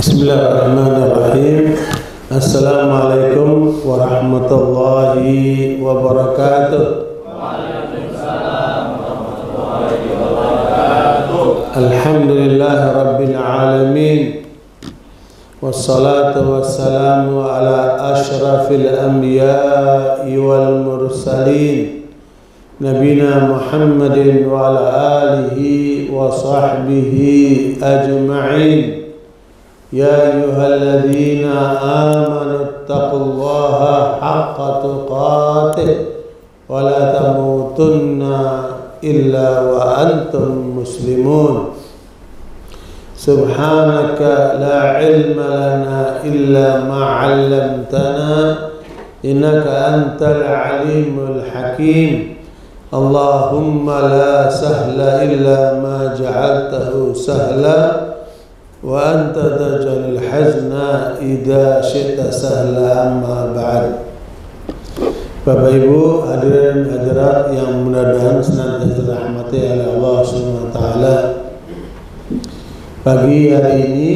Bismillahirrahmanirrahim. Assalamualaikum warahmatullahi wabarakatuh. Waalaikumsalam warahmatullahi wabarakatuh. Alhamdulillahi rabbil alamin. Wassalatu wassalamu ala ashrafil anbiya'i wal mursalin Nabina Muhammadin wa ala alihi wa sahbihi ajma'in. Ya ayyuhalladzina amanu taqullaha haqqa tuqatih wa la tamutunna illa wa antum muslimun. Subhanaka la ilma lana illa ma 'allamtana innaka antal alimul hakim. Allahumma la sahla illa ma ja'altahu sahla wa anta taj'alul hazna idza syi'ta sahla, amma ba'd. Bapak Ibu hadirin hadirat yang mudah-mudahan senantiasa dirahmati oleh Allah Subhanahu wa taala. Pagi hari ini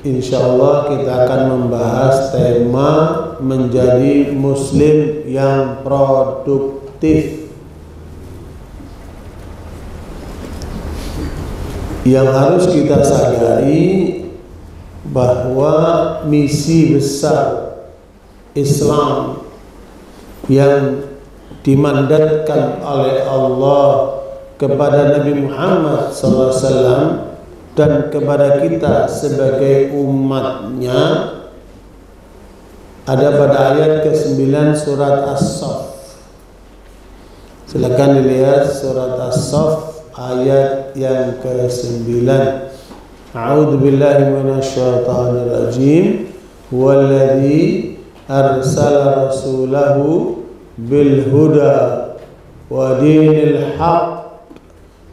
insyaallah kita akan membahas tema menjadi muslim yang produktif. Yang harus kita sadari bahwa misi besar Islam yang dimandatkan oleh Allah kepada Nabi Muhammad SAW dan kepada kita sebagai umatnya ada pada ayat ke-9 surat As-Saff. Silakan dilihat surat As-Saff ayat yang ke-9. A'udzu billahi minasyaitonir rajim. Walladzi arsala rasulahu bil huda wa dinil haqq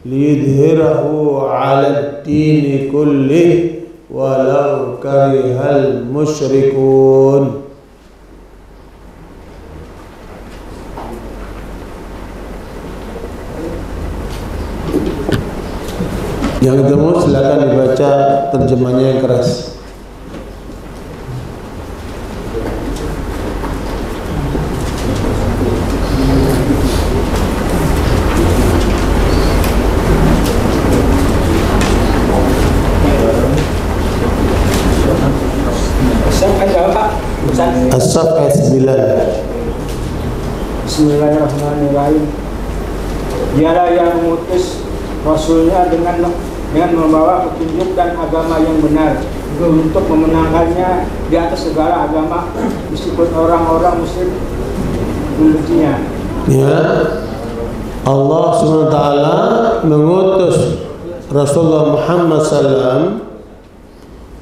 liyudhhirahu 'alad dini kullih walau karihal musyrikun. Yang ketemu silakan dibaca terjemahnya yang keras. As-Saff ayat 9. Bismillahirrahmanirrahim. Dialah yang mengutus Rasulnya dengan membawa petunjuk dan agama yang benar untuk memenangkannya di atas segala agama meskipun orang-orang musyrik membencinya. Ya, Allah SWT mengutus Rasulullah Muhammad SAW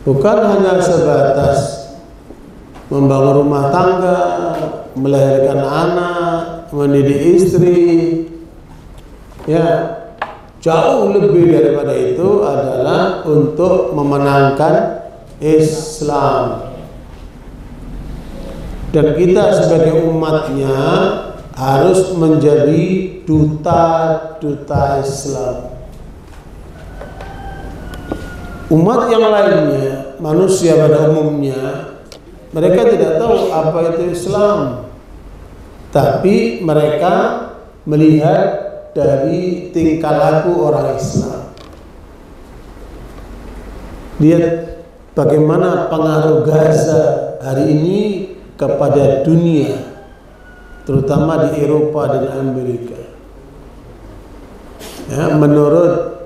bukan hanya sebatas membangun rumah tangga, melahirkan anak, mendidik istri. Ya, jauh lebih daripada itu adalah untuk memenangkan Islam. Dan kita sebagai umatnya harus menjadi duta-duta Islam. Umat yang lainnya, manusia pada umumnya, mereka tidak tahu apa itu Islam, tapi mereka melihat dari tingkah laku orang Islam. Lihat bagaimana pengaruh Gaza hari ini kepada dunia, terutama di Eropa dan Amerika. Ya, menurut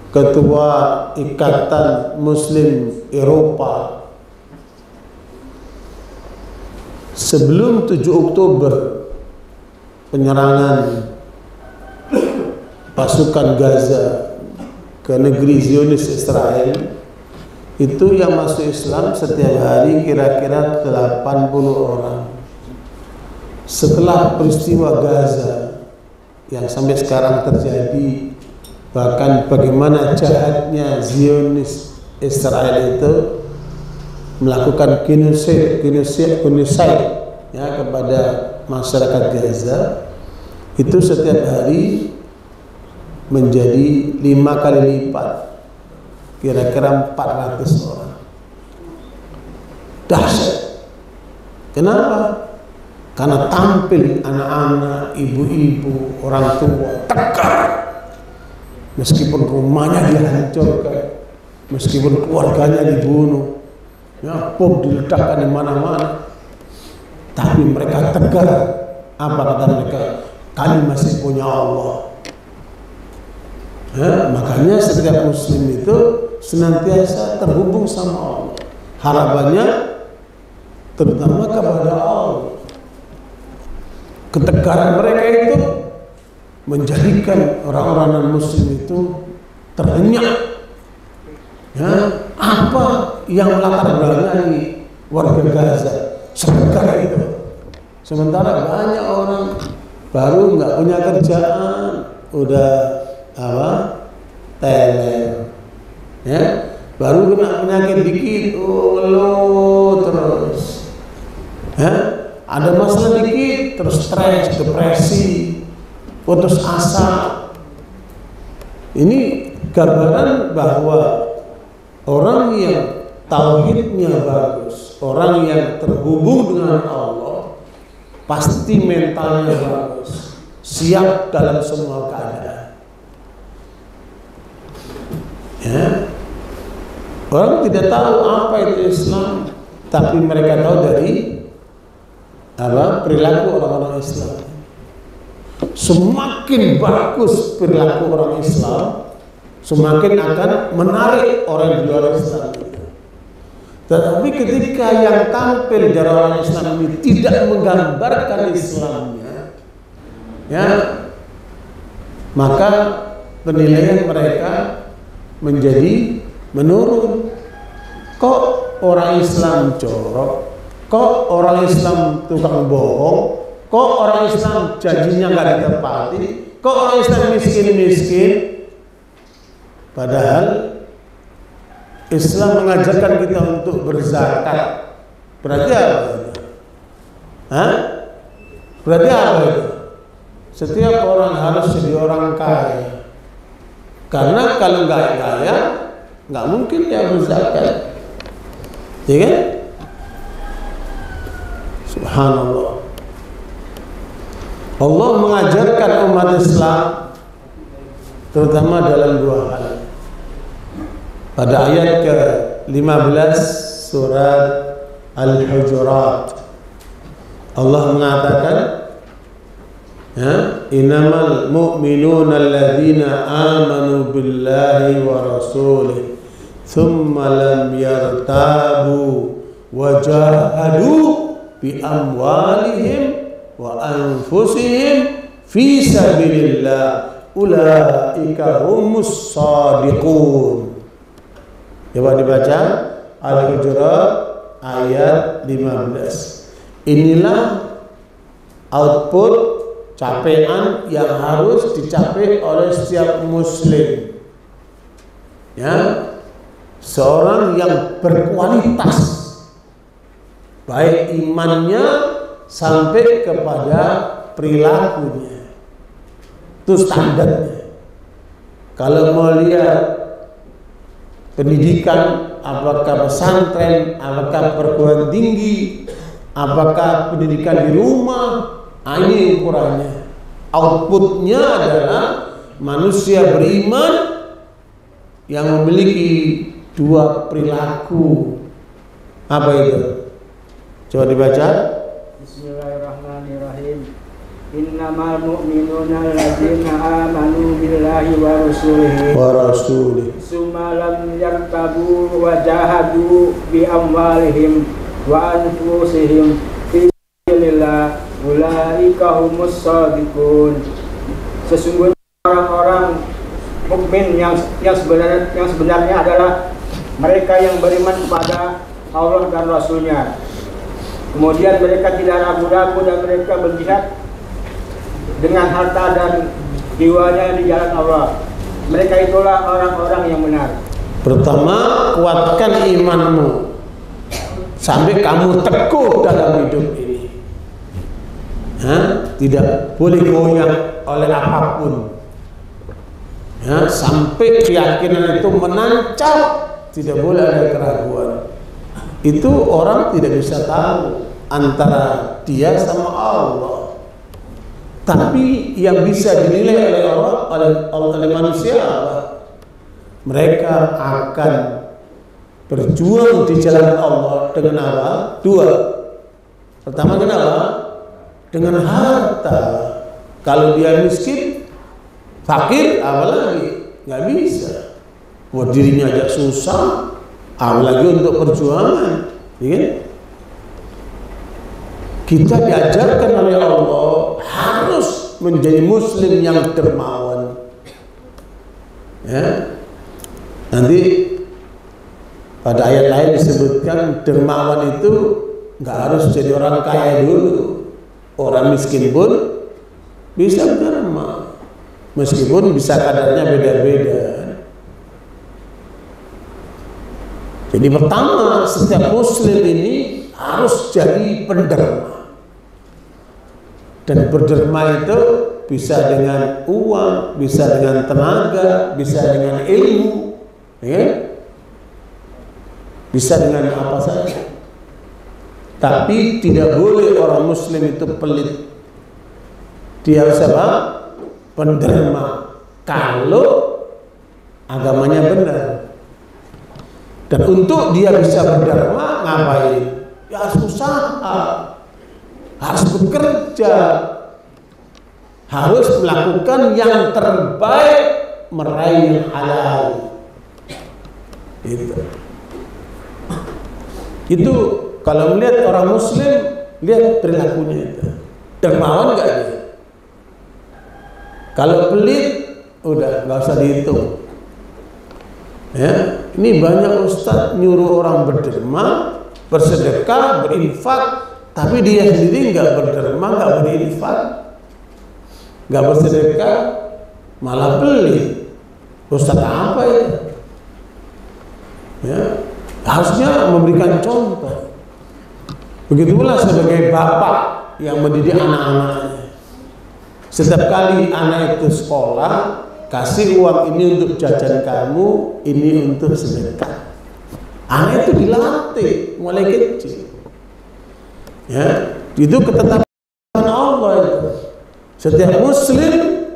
Ketua Ikatan Muslim Eropa, sebelum 7 Oktober penyerangan pasukan Gaza ke negeri Zionis Israel, itu yang masuk Islam setiap hari kira-kira 80 orang. Setelah peristiwa Gaza yang sampai sekarang terjadi, bahkan bagaimana jahatnya Zionis Israel itu melakukan genocide ya kepada masyarakat Gaza, itu setiap hari menjadi 5 kali lipat kira-kira 400 orang. Dahsyat. Kenapa? Karena tampil anak-anak, ibu-ibu, orang tua tegar. Meskipun rumahnya dihancurkan, meskipun keluarganya dibunuh, ya, bom diledakkan di mana-mana, tapi mereka tegar. Apa kata mereka? Kami masih punya Allah. Ya, makanya setiap muslim itu senantiasa terhubung sama Allah. Harapannya terutama kepada Allah. Ketegaran mereka itu menjadikan orang-orang non-muslim itu terhenyak. Ya, apa yang melatar belakangi warga Gaza setegar itu? Sementara banyak orang baru nggak punya kerjaan, udah apa? Teler, ya, baru kena penyakit dikit, ngeluh terus, ya, ada masalah dikit, terus stres, depresi, putus asa. Ini gambaran bahwa orang yang tauhidnya bagus, orang yang terhubung dengan Allah, pasti mentalnya bagus, siap dalam semua keadaan. Ya. Orang tidak tahu apa itu Islam, tapi mereka tahu dari apa perilaku orang-orang Islam. Semakin bagus perilaku orang Islam, semakin akan menarik orang di luar Islam. Tetapi ketika yang tampil dari orang Islam ini tidak menggambarkan Islamnya, ya, maka penilaian mereka menjadi menurun. Kok orang Islam jorok, kok orang Islam tukang bohong, kok orang Islam janjinya nggak ditepati, kok orang Islam miskin-miskin. Padahal Islam mengajarkan kita untuk berzakat. Berarti apa itu? Hah? Berarti apa itu? Setiap orang harus jadi orang kaya. Karena kalau nggak kaya, nggak mungkin dia berzakat, ya kan? Subhanallah. Allah mengajarkan umat Islam terutama dalam dua hal. Pada ayat ke-15 surat Al-Hujurat, Allah mengatakan, ya, innamal mu'minuna alladzina amanu billahi wa rasulih thumma lam yartabu wa jahadu bi amwalihim wa anfusihim fi sabilillah ulaika humus shadiqun. Coba dibaca Al-Hujurat ayat 15. Inilah output capaian yang harus dicapai oleh setiap muslim, ya, seorang yang berkualitas, baik imannya sampai kepada perilakunya. Itu standarnya. Kalau mau lihat pendidikan, apakah pesantren, apakah perguruan tinggi, apakah pendidikan di rumah, ini ukurannya. Outputnya adalah manusia beriman yang memiliki dua perilaku. Apa itu? Coba dibaca. Bismillahirrahmanirrahim. Innamal mu'minuna alladzina amanu billahi wa rasulihi summa lam yartabu wa jahadu bi amwalihim wa anfusihim fi sabilillah ulaika humus shadiqun. Sesungguhnya orang-orang mukmin yang sebenarnya adalah mereka yang beriman kepada Allah dan Rasulnya, kemudian mereka tidak ragu-ragu dan mereka berjihad dengan harta dan jiwanya di jalan Allah. Mereka itulah orang-orang yang benar. Pertama, kuatkan imanmu sampai kamu teguh dalam hidup ini. Tidak boleh goyang oleh apapun. Ya, sampai keyakinan itu menancap, tidak boleh ada keraguan. Itu orang tidak bisa tahu antara dia sama Allah. Tapi yang bisa dinilai oleh Allah, oleh manusia apa? Mereka akan berjuang di jalan Allah dengan apa? Dua. Pertama dengan apa? Dengan harta. Kalau dia miskin, fakir, apalagi nggak bisa. Buat dirinya aja susah, apalagi untuk perjuangan. Ya? Kita diajarkan oleh Allah harus menjadi muslim yang dermawan. Ya. Nanti pada ayat lain disebutkan dermawan itu nggak harus jadi orang kaya dulu. Orang miskin pun bisa derma. Meskipun bisa kadarnya beda-beda. Jadi pertama, setiap muslim ini harus jadi penderma. Dan berderma itu bisa dengan uang, bisa dengan tenaga, bisa dengan ilmu, ya? Bisa dengan apa saja. Tapi tidak boleh orang muslim itu pelit. Dia harus apa? Penderma kalau agamanya benar. Dan untuk dia bisa berderma, ngapain? Ya harus usaha, harus bekerja, harus melakukan yang terbaik, meraih yang halal. Itu kalau melihat orang muslim, lihat perilakunya itu. Dermawan nggak dia? Kalau pelit, udah nggak usah dihitung. Ya, ini banyak ustadz nyuruh orang berderma, bersedekah, berinfak, tapi dia sendiri nggak berderma, nggak berinfak, nggak bersedekah, malah pelit. Ustadz apa itu? Ya, harusnya memberikan contoh. Begitulah sebagai bapak yang mendidik anak-anaknya. Setiap kali anak itu sekolah, kasih uang ini untuk jajan kamu, ini untuk sedekah. Anak itu dilatih mulai kecil. Ya, itu ketetapan Allah itu. Setiap muslim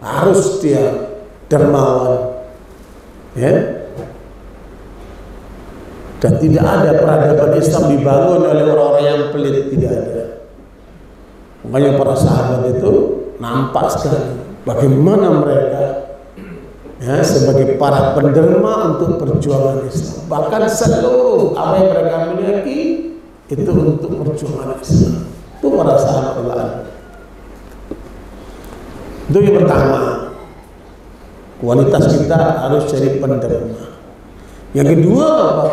harus dia dermawan. Ya. Dan tidak ada peradaban Islam dibangun oleh orang-orang yang pelit, tidak ada. Makanya para sahabat itu nampak sekali bagaimana mereka ya, sebagai para penderma untuk perjuangan Islam. Bahkan seluruh apa yang mereka miliki itu untuk perjuangan Islam. Itu para sahabat Allah. Itu yang pertama. Kualitas kita harus jadi penderma. Yang kedua apa?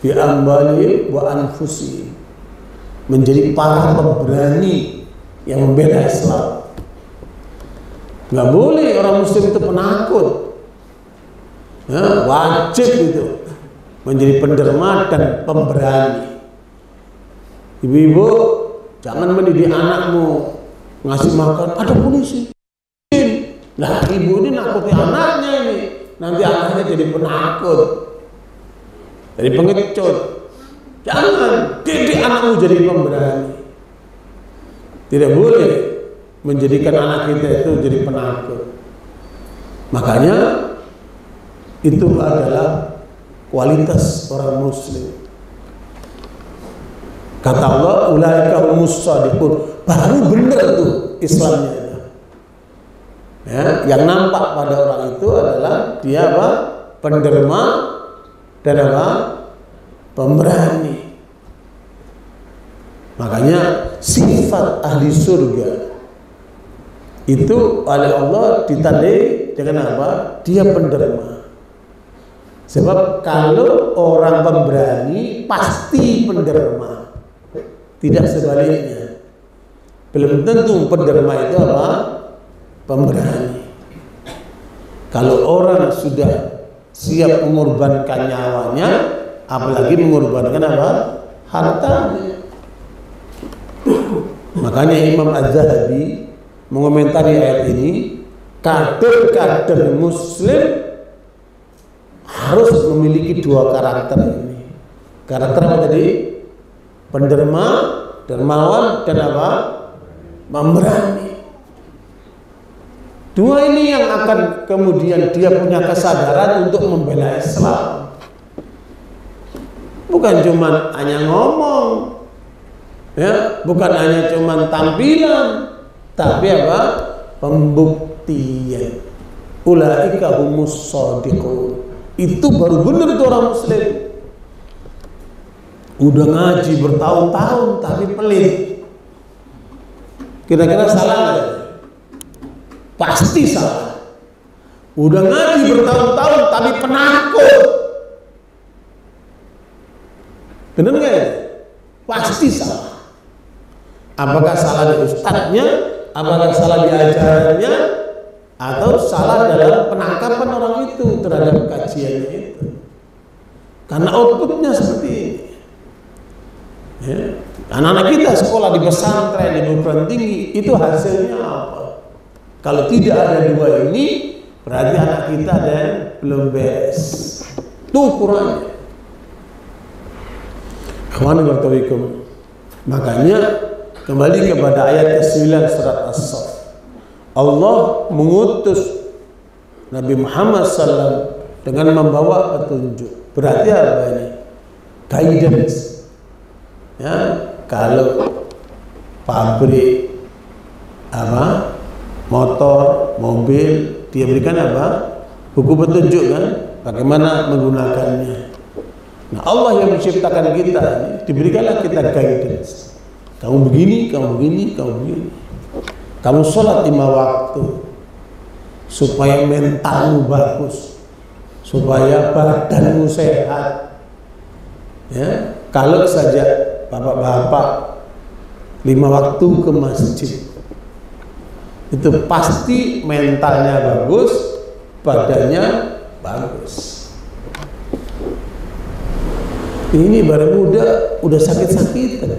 Bi ambali wa anfusi. Menjadi para pemberani yang membela Islam. Nggak boleh orang muslim itu penakut. Ya, wajib itu menjadi penderma dan pemberani. Ibu-ibu jangan mendidik anakmu ngasih makan ada polisi. Nah, ibu ini nakuti anaknya ini, nanti anaknya jadi penakut, jadi pengecut. Jangan didik anakmu jadi pemberani. Tidak boleh menjadikan anak kita itu jadi penakut. Makanya itu adalah kualitas orang muslim. Kata Allah, ulaika humus shadiqun. Baru benar tuh Islamnya. Ya, yang nampak pada orang itu adalah dia apa? Penderma dan apa? Pemberani. Makanya sifat ahli surga itu oleh Allah ditandai dengan apa? Dia penderma. Sebab kalau orang pemberani pasti penderma, tidak sebaliknya. Belum tentu penderma itu apa? Pemberani. Kalau orang sudah siap mengorbankan nyawanya, apalagi mengorbankan apa? Hartanya. Makanya Imam Az-Zahabi mengomentari ayat ini, kader-kader muslim harus memiliki dua karakter ini. Karakter apa tadi? Penderma, dermawan, dan apa? Pemberani. Dua ini yang akan kemudian dia punya kesadaran untuk membela Islam. Bukan cuma hanya ngomong, ya, bukan hanya cuma tampilan, tapi apa? Pembuktian. Ulaika humus shadiqun. Itu baru benar itu orang muslim. Udah ngaji bertahun-tahun tapi pelit. Kira-kira salah nggak? Pasti salah. Udah ngaji bertahun-tahun tapi penakut. Benar nggak ya? Pasti salah. Apakah salah di ustadznya? Apakah salah di ajarannya? Atau salah dalam penangkapan orang itu terhadap kajiannya itu? Karena outputnya seperti ini. Ya. Anak-anak kita sekolah di pesantren, di perguruan tinggi, itu hasilnya apa? Kalau tidak ada dua ini, berarti anak kita ada yang belum beres. Itu ukurannya. Makanya kembali kepada ayat ke-9 surat As-Saff. Allah mengutus Nabi Muhammad SAW dengan membawa petunjuk. Berarti apa ini? Guidance. Ya, kalau pabrik apa? Motor, mobil, dia berikan apa? Buku petunjuk kan? Bagaimana menggunakannya. Nah, Allah yang menciptakan kita ini, diberikanlah kita guidance. Kamu begini, kamu begini, kamu begini. Kamu sholat 5 waktu supaya mentalmu bagus, supaya badanmu sehat. Ya, kalau saja bapak-bapak 5 waktu ke masjid, itu pasti mentalnya bagus, badannya bagus. Ini baru muda udah sakit-sakitan.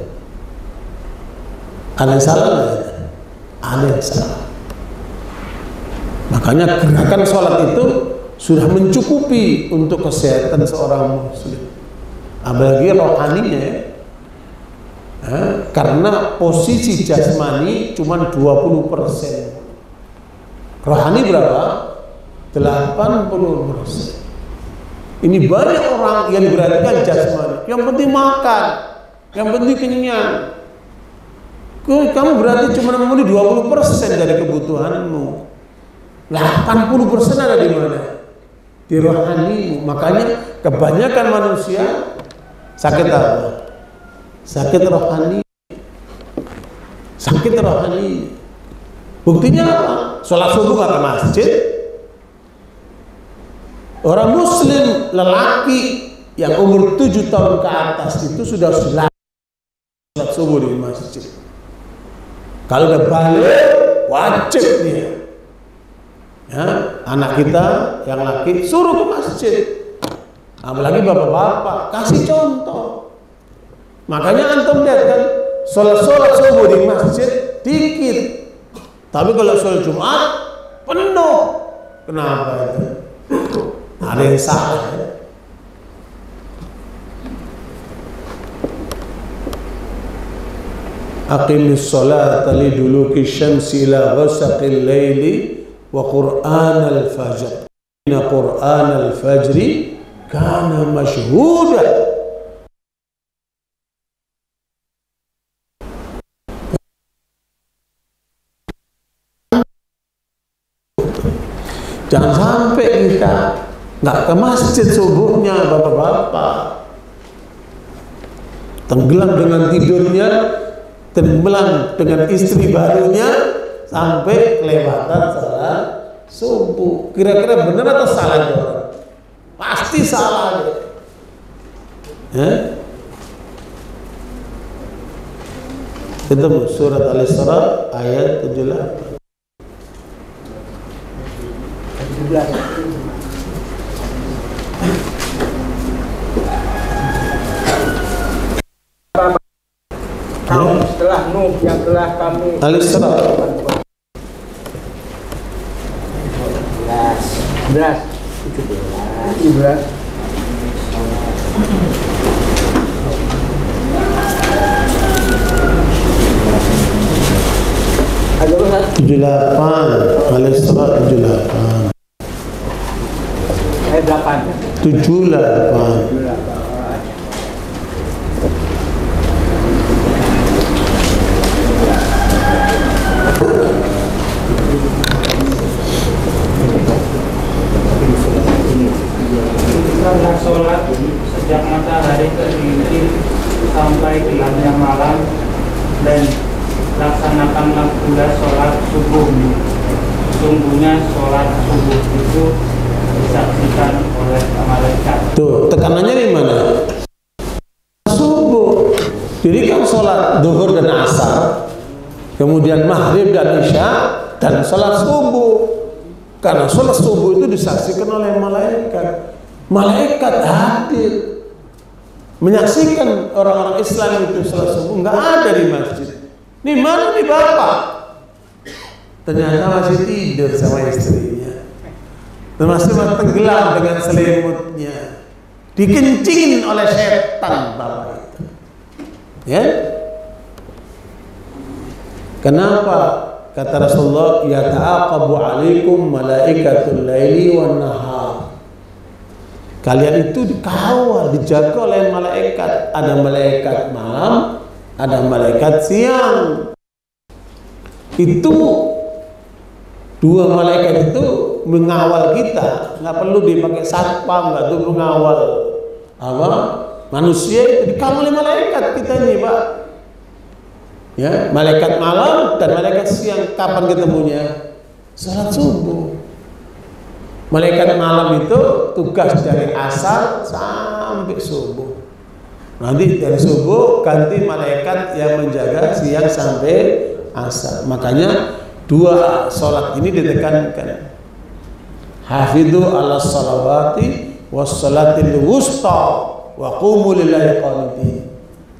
Ada yang salah nggak? Ada yang salah. Makanya gerakan sholat itu sudah mencukupi untuk kesehatan seorang muslim. Apalagi rohaninya ya. Karena posisi jasmani cuma 20%. Rohani berapa? 80%. Ini banyak orang yang diperhatikan jasmani. Yang penting makan, yang penting kenyang. Kamu berarti cuma memenuhi 20% dari kebutuhanmu. 80% ada di mana? Di rohanimu. Makanya kebanyakan manusia sakit apa? Sakit rohani. Sakit rohani. Buktinya apa? Sholat subuh nggak ke masjid. Orang muslim lelaki yang umur 7 tahun ke atas itu sudah sholat subuh di masjid. Kalau udah balik wajib dia. Ya, anak kita yang laki suruh ke masjid. Apalagi bapak-bapak kasih contoh. Makanya antum lihat kan, sholat subuh di masjid dikit, tapi kalau sholat Jumat penuh. Kenapa itu? Ada yang salah. Aqimis sholata liduluki syamsi ila ghasaqil laili wa qur'anal fajr. Inna qur'anal fajri kana mashhuda. Jangan sampai kita nggak ke masjid subuhnya, bapak-bapak. Tenggelam dengan tidurnya, tenggelam dengan istri barunya, sampai kelewatan salat subuh. Kira-kira benar atau salah orang? Pasti salah. Ketemu surat Al-Isra ayat 78. Kaum setelah Nuh yang telah kami Al-Isra 17. Ada Ustaz? 78 Al-Isra 78 Ayat 8. 78 Sholat sejak matahari tergelincir sampai gelapnya malam, dan laksanakanlah pula sholat subuh. Sungguhnya sholat subuh itu disaksikan oleh malaikat. Tuh, tekanannya di mana? Subuh. Jadi kan sholat zuhur dan asar, kemudian maghrib dan isya, dan sholat subuh. Karena sholat subuh itu disaksikan oleh malaikat. Malaikat hadir menyaksikan orang-orang Islam itu sholat subuh. Nggak ada di masjid. Nih mana nih bapak? Ternyata masih tidur sama istrinya. Dan masih tenggelam dengan selimutnya. Dikencingin oleh setan bapak itu. Ya? Kenapa? Kata Rasulullah, ya ta'aqabu alaikum malaikatul laili wan nahar. Kalian itu dikawal, dijaga oleh malaikat. Ada malaikat malam, ada malaikat siang. Itu dua malaikat itu mengawal kita. Nggak perlu dipakai satpam, nggak perlu mengawal apa manusia, itu dikawal oleh malaikat kita ini, Pak. Ya, malaikat malam dan malaikat siang. Kapan ketemunya? Salat subuh. Malaikat malam itu tugas dari asar sampai subuh. Nanti dari subuh ganti malaikat yang menjaga siang sampai asar. Makanya dua sholat ini ditekankan. Hafidhu ala salawati was salatil wusta wa qumu lillahi qanitin.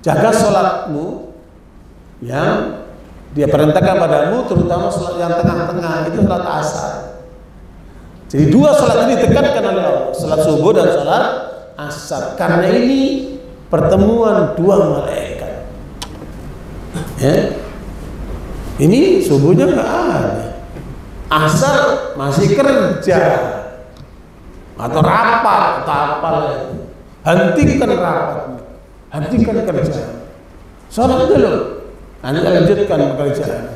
Jaga sholatmu yang dia perintahkan padamu, terutama sholat yang tengah-tengah, itu sholat asar. Jadi dua sholat ini ditekankan oleh Allah, sholat subuh dan sholat asar. Karena ini pertemuan dua malaikat. Ya. Ini subuhnya nggak ada, asar masih kerja atau rapat, atau apa lagi. Hentikan rapat, hentikan kerja, sholat dulu, nanti lanjutkan pekerjaan.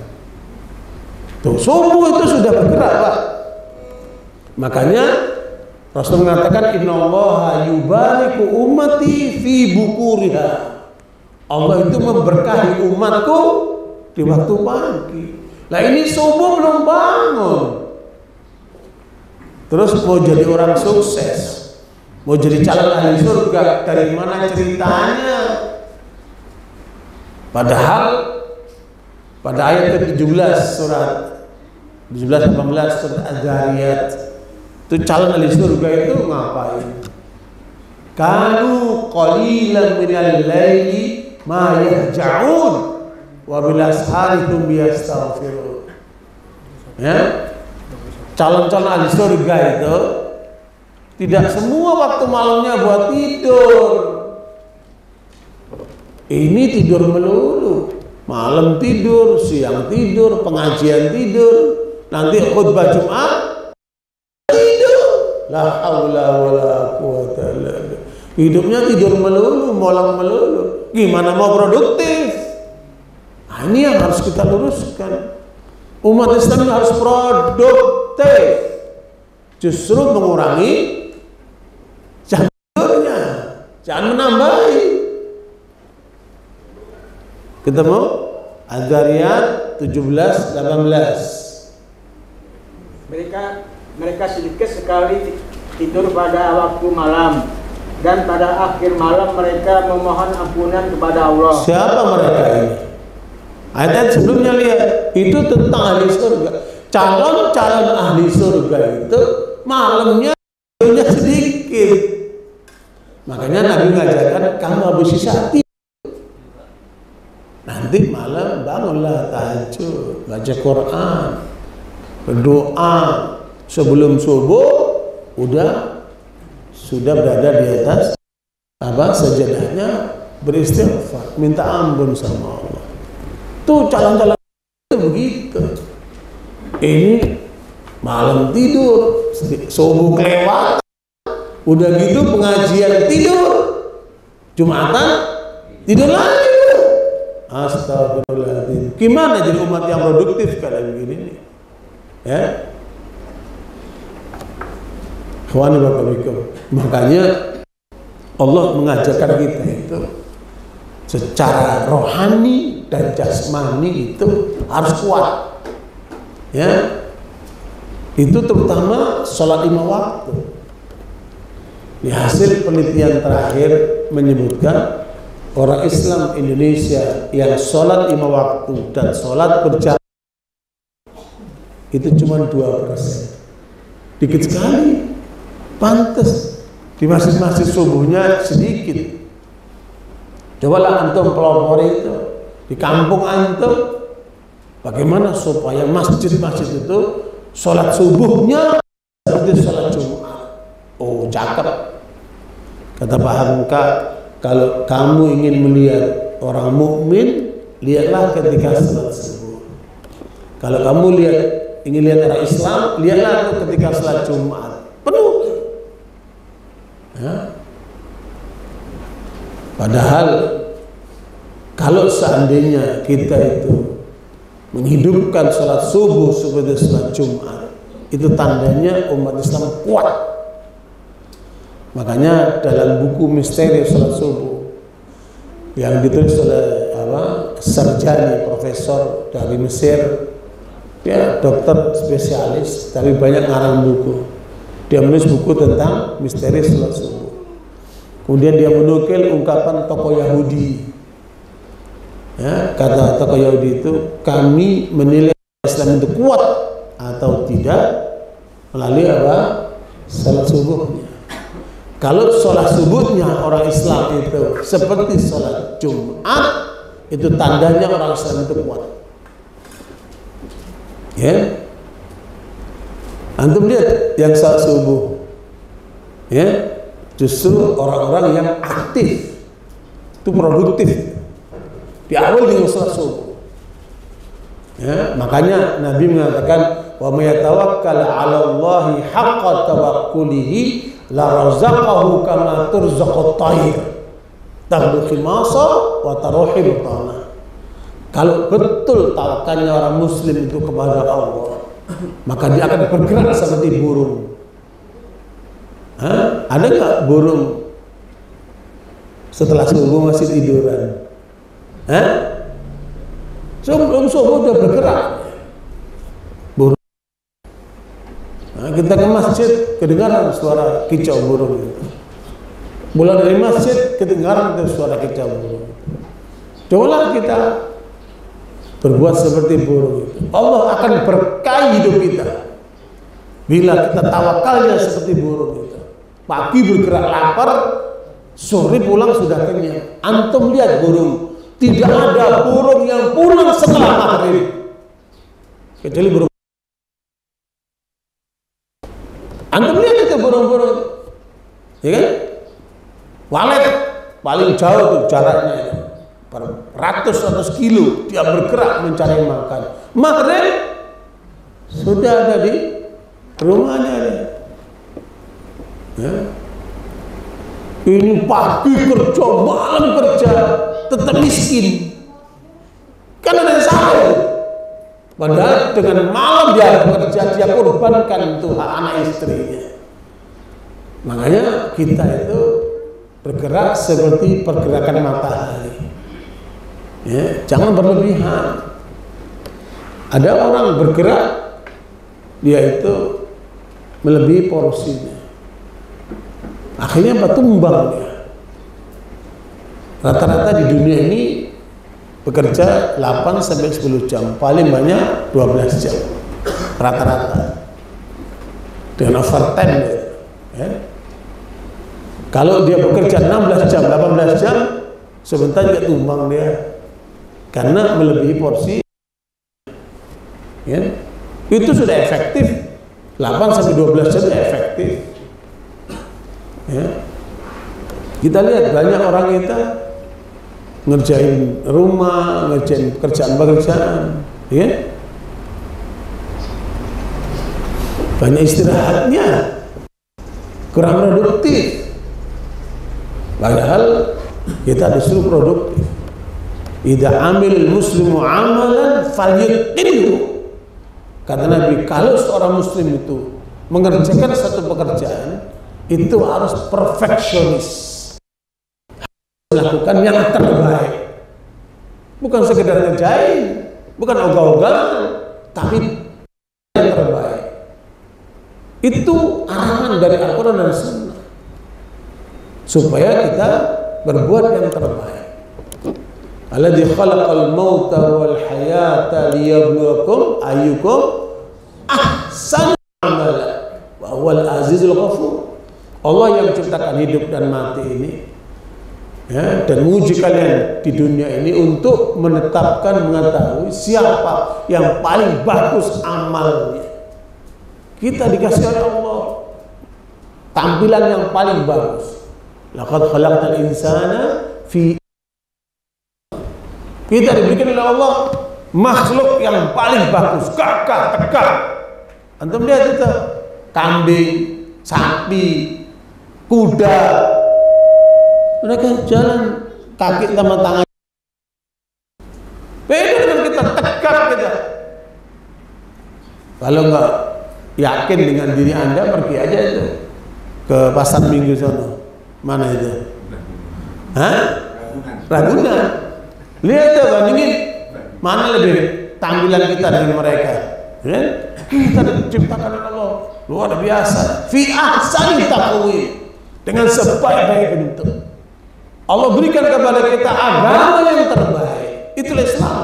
Tuh, subuh itu sudah bergerak, Pak. Makanya Rasul mengatakan innallaha yubariku ummati fi bukuriha. Allah itu memberkahi umatku di waktu pagi. Nah ini subuh belum bangun, terus mau jadi orang sukses, mau jadi calon ahli surga, dari mana ceritanya? Padahal pada ayat ke-17 surat 17-18 surat Az-Zariyat itu calon ahli surga itu ngapain? Kanu qalilan minal laili ma yahja'un wa bil ashari hum yastaghfirun. Ya, calon-calon ahli surga itu tidak semua waktu malamnya buat tidur. Ini tidur melulu, malam tidur, siang tidur, pengajian tidur, nanti khutbah Jumat tidur. La haula wala quwata illa billah. Hidupnya tidur melulu, malam melulu. Gimana mau produktif? Nah, ini yang harus kita luruskan. Umat Islam harus produktif. Justru mengurangi jam tidurnya, jangan menambahi. Ketemu? Az-Zariyat 17-18. Mereka sedikit sekali tidur pada waktu malam, dan pada akhir malam mereka memohon ampunan kepada Allah. Siapa mereka ini? Ayat sebelumnya lihat, itu tentang ahli surga. Calon-calon ahli surga itu malamnya tidurnya sedikit. Makanya Nabi mengajarkan kamu habis sisa tidur. Nanti malam bangunlah tahajud, baca Quran, berdoa. Sebelum subuh sudah berada di atas sajadahnya, beristighfar, minta ampun sama Allah. Tuh calon-calon itu begitu. Ini malam tidur, subuh kelewat, udah gitu pengajian tidur, Jumatan tidur lagi. Astagfirullahaladzim. Gimana jadi umat yang produktif kayak begini nih? Ya. Ikhwani wa akhwati. Makanya Allah mengajarkan kita itu secara rohani dan jasmani itu harus kuat. Ya. Itu terutama sholat 5 waktu. Di hasil penelitian terakhir menyebutkan orang Islam Indonesia yang sholat 5 waktu dan sholat berjamaah itu cuma 2%. Dikit sekali. Pantes di masjid-masjid subuhnya sedikit. Cobalah antum pelopori itu di kampung antum, bagaimana supaya masjid-masjid itu sholat subuhnya seperti sholat Jumat. Oh, cakep. Kata Pak Hamka, kalau kamu ingin melihat orang mukmin, lihatlah ketika sholat subuh. Kalau kamu ingin lihat orang Islam, lihatlah ketika sholat Jumat. Penuh. Ya. Padahal kalau seandainya kita itu menghidupkan sholat subuh seperti sholat Jumat, itu tandanya umat Islam kuat. Makanya dalam buku Misteri Sholat Subuh yang ditulis oleh Sarjani, profesor dari Mesir, dia dokter spesialis tapi banyak ngarang buku. Dia menulis buku tentang misteri sholat subuh. Kemudian dia menukil ungkapan tokoh Yahudi. Ya, kata tokoh Yahudi itu, kami menilai Islam itu kuat atau tidak melalui sholat subuhnya. Kalau sholat subuhnya orang Islam itu seperti sholat Jumat, itu tandanya orang Islam itu kuat. Ya. Antum lihat yang saat subuh, ya, justru orang-orang yang aktif, itu produktif. Di awal dengan salat subuh, ya, makanya Nabi mengatakan, wa may yatawakkal 'ala Allahi haqqa tawakkulihi la razaqahu kama turzaqut tayr taghdu khimasa wa taruhi bitana. Kalau betul tawakalnya orang muslim itu kepada Allah, maka dia akan bergerak seperti burung. Ada nggak burung setelah subuh masih tiduran? Sebelum subuh udah bergerak burung. Kita ke masjid kedengaran suara kicau burung. Pulang dari masjid kedengaran suara kicau burung. Cobalah kita berbuat seperti burung itu. Allah akan berkahi hidup kita bila kita tawakalnya seperti burung itu. Pagi bergerak lapar, sore pulang sudah kenyang. Antum lihat burung, tidak ada burung yang pulang setelah maghrib kecuali burung. Antum lihat itu burung-burung, ya kan? Walet paling jauh tuh jaraknya itu. Ratus kilo dia bergerak mencari makan. Maghrib sudah ada di rumahnya dia. Ya. Ini pagi kerja, malam kerja, tetap miskin. Kan ada yang salah. Padahal dengan malam dia bekerja, dia korbankan untuk anak istrinya. Makanya kita itu bergerak seperti pergerakan matahari. Ya, jangan berlebihan. Ada orang bergerak, dia itu melebihi porsinya. Akhirnya tumbang dia. Rata-rata di dunia ini bekerja 8 sampai 10 jam, paling banyak 12 jam. Rata-rata. Dengan overtime ya. Kalau dia bekerja 16 jam, 18 jam, sebentar juga tumbang dia. Karena melebihi porsi. Ya. Itu sudah efektif. 8 sampai 12 jam sudah efektif. Ya. Kita lihat banyak orang kita ngerjain rumah, ngerjain pekerjaan-pekerjaan, ya. Banyak istirahatnya, kurang produktif. Padahal kita disuruh produktif. Idza amil muslimu amalan falyutqinhu. Kata Nabi, kalau seorang muslim itu mengerjakan satu pekerjaan, itu harus perfeksionis, melakukan yang terbaik, bukan sekedar ngerjain, bukan ogah-ogahan, tapi yang terbaik. Itu arahan dari Al-Quran dan Sunnah supaya kita berbuat yang terbaik. Alladzi khalaqal mauta wal hayata liyabluwakum ayyukum ahsanu amala wa huwal azizul ghafur. Allah yang menciptakan hidup dan mati ini, ya, dan menguji kalian di dunia ini untuk menetapkan, mengetahui siapa yang paling bagus amalnya. Kita dikasih oleh Allah tampilan yang paling bagus. Laqad khalaqnal insana fi. Kita diberikan oleh Allah makhluk yang paling bagus, gagah, tegak. Antum lihat itu, kambing, sapi, kuda, mereka jalan kaki sama tangan. Beda dengan kita, tegak kita. Kalau nggak yakin dengan diri Anda, pergi aja itu ke pasar Minggu sana. Mana itu? Hah? Ragunan. Lihat tuh, bandingin mana lebih tampilan kita dengan mereka. Ya? Kita diciptakan oleh Allah luar biasa. Fi ahsani taqwim, dengan sebaik-baik bentuk. Allah berikan kepada kita agama yang terbaik. Itulah Islam.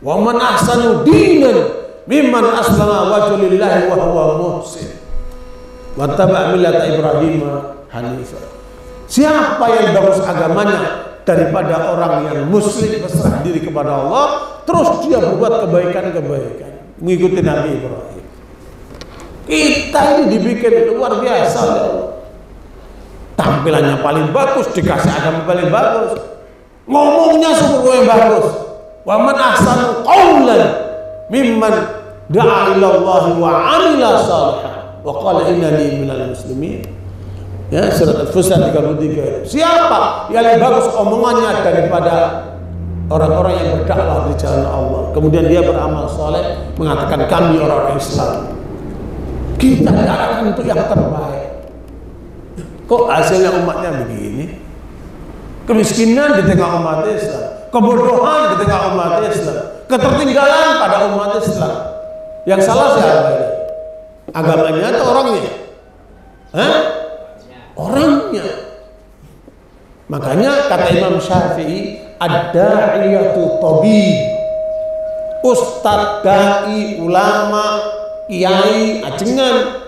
Wa man ahsanu dinan mimman aslama wajhu lillahi wa huwa muhsin wa tabi'a millata Ibrahim hanifan. Siapa yang bagus agamanya daripada orang yang muslim berserah diri kepada Allah, terus dia berbuat kebaikan-kebaikan mengikuti Nabi Ibrahim. Kita ini dibikin luar biasa, tampilannya paling bagus, dikasih agama paling bagus, ngomongnya seperti yang bagus. Wa man ahsanu qawlan mimman da'a ila Allah wa 'amila shalihan wa qala innani minal muslimin. Ya, surat Al-Fussilat 33. Siapa yang lebih bagus omongannya daripada orang-orang yang berdakwah di jalan Allah, kemudian dia beramal soleh, mengatakan kami orang-orang Islam. Kita diarahkan untuk yang terbaik. Kok hasilnya umatnya begini? Kemiskinan di tengah umat Islam, kebodohan di tengah umat Islam, ketertinggalan pada umat Islam. Yang salah siapa ini? Agamanya atau orangnya? Hah? Orangnya. Makanya kata Imam Syafi'i, ad-da'iyatu tabib. Ustadz, dai, ulama, kiai, ajengan,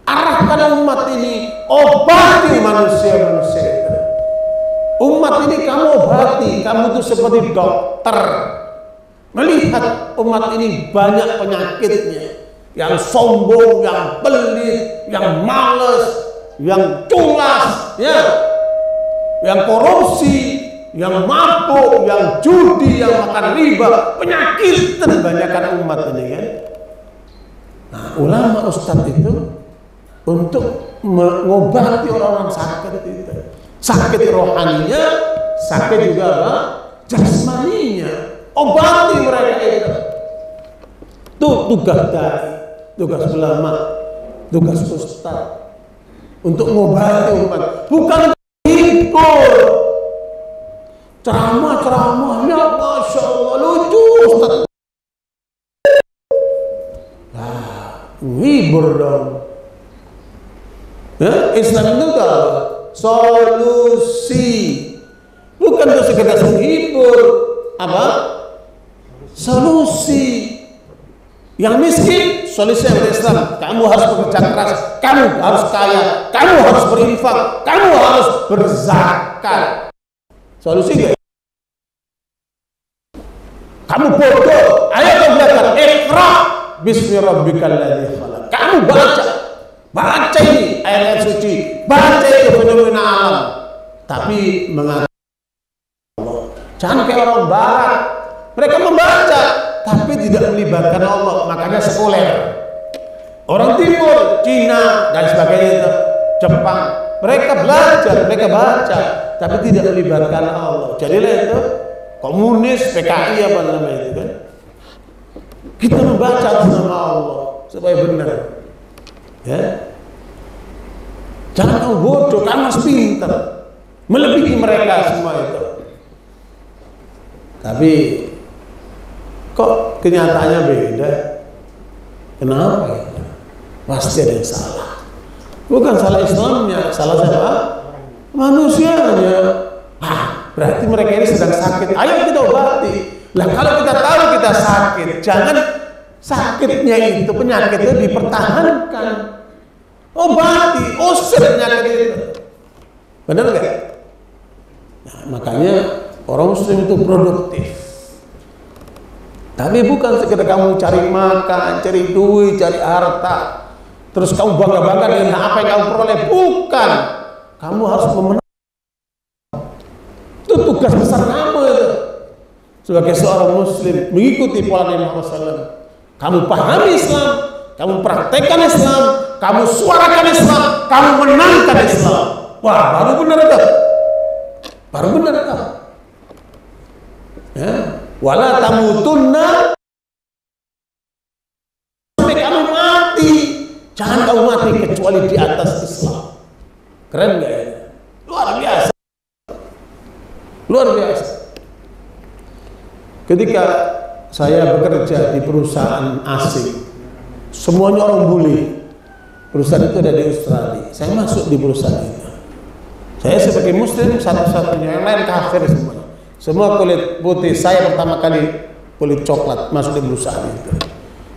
arahkan umat ini, obati manusia-manusia itu. Umat ini kamu obati, kamu itu seperti dokter. Melihat umat ini banyak penyakitnya, yang sombong, yang pelit, yang malas, yang culas, ya, yang korupsi, yang mabuk, yang judi, yang makan riba, penyakit kebanyakan umat ini kan. Nah, ulama ustadz itu untuk mengobati orang-orang sakit itu, sakit rohaninya, sakit juga apa? Jasmaninya, obati mereka itu. Itu tugas dai, tugas ulama, tugas ustadz. Untuk mengobati umat, bukan hibur. Ceramah-ceramahnya Masya Allah lucu Ustaz. Nah, hibur dong. Ya, Islam itu apa? Solusi. Bukan untuk sekedar menghibur. Apa? Solusi. Yang miskin, solusi yang Islam, kamu harus bekerja keras, kamu harus kaya, kamu harus berinfak, kamu harus berzakat. Solusi enggak? Kamu bodoh, ayo kamu belajar. Iqra bismi rabbikal ladzi khalaq. Kamu baca baca ini ayat suci, baca itu fenomena alam, tapi mengatakan Allah. Jangan kayak orang barat, mereka membaca tapi tidak melibatkan Allah, makanya sekuler. Orang timur, Cina dan sebagainya itu, Jepang, mereka belajar, mereka baca tapi tidak melibatkan Allah. Jadilah itu komunis, PKI apa namanya itu kan. Kita membaca atas nama Allah supaya benar. Ya. Jangan kamu bodoh, kamu harus pintar, melebihi mereka semua itu. Tapi kok kenyataannya beda? Kenapa ya? Pasti ada yang salah. Bukan salah Islamnya, salah siapa? Manusianya. Berarti mereka ini sedang sakit. Ayo kita obati. Lah kalau kita tahu kita sakit, jangan sakitnya itu, penyakit itu dipertahankan. Obati, usir penyakit itu. Benar nggak? Nah, makanya orang Muslim itu produktif. Tapi bukan sekedar kamu cari makan, cari duit, cari harta, terus kamu bangga-bangga dengan apa yang kamu peroleh. Bukan. Kamu harus memenang. Itu tugas besar kamu itu. Sebagai seorang Muslim, mengikuti pola Nabi Muhammad SAW. Kamu pahami Islam, kamu praktekkan Islam, kamu suarakan Islam, kamu menangkan Islam. Wah, baru benar itu. Baru benar itu. Ya. Wala tamutunna sampai kamu mati. Jangan kamu mati kecuali di atas Islam. Keren nggak ya? Luar biasa. Luar biasa. Ketika saya bekerja di perusahaan asing, semuanya orang bule. Perusahaan itu ada di Australia. Saya masuk di perusahaan itu. Saya sebagai Muslim satu-satunya, yang lain kafir semua. Semua kulit putih, saya pertama kali kulit coklat masuk di perusahaan itu.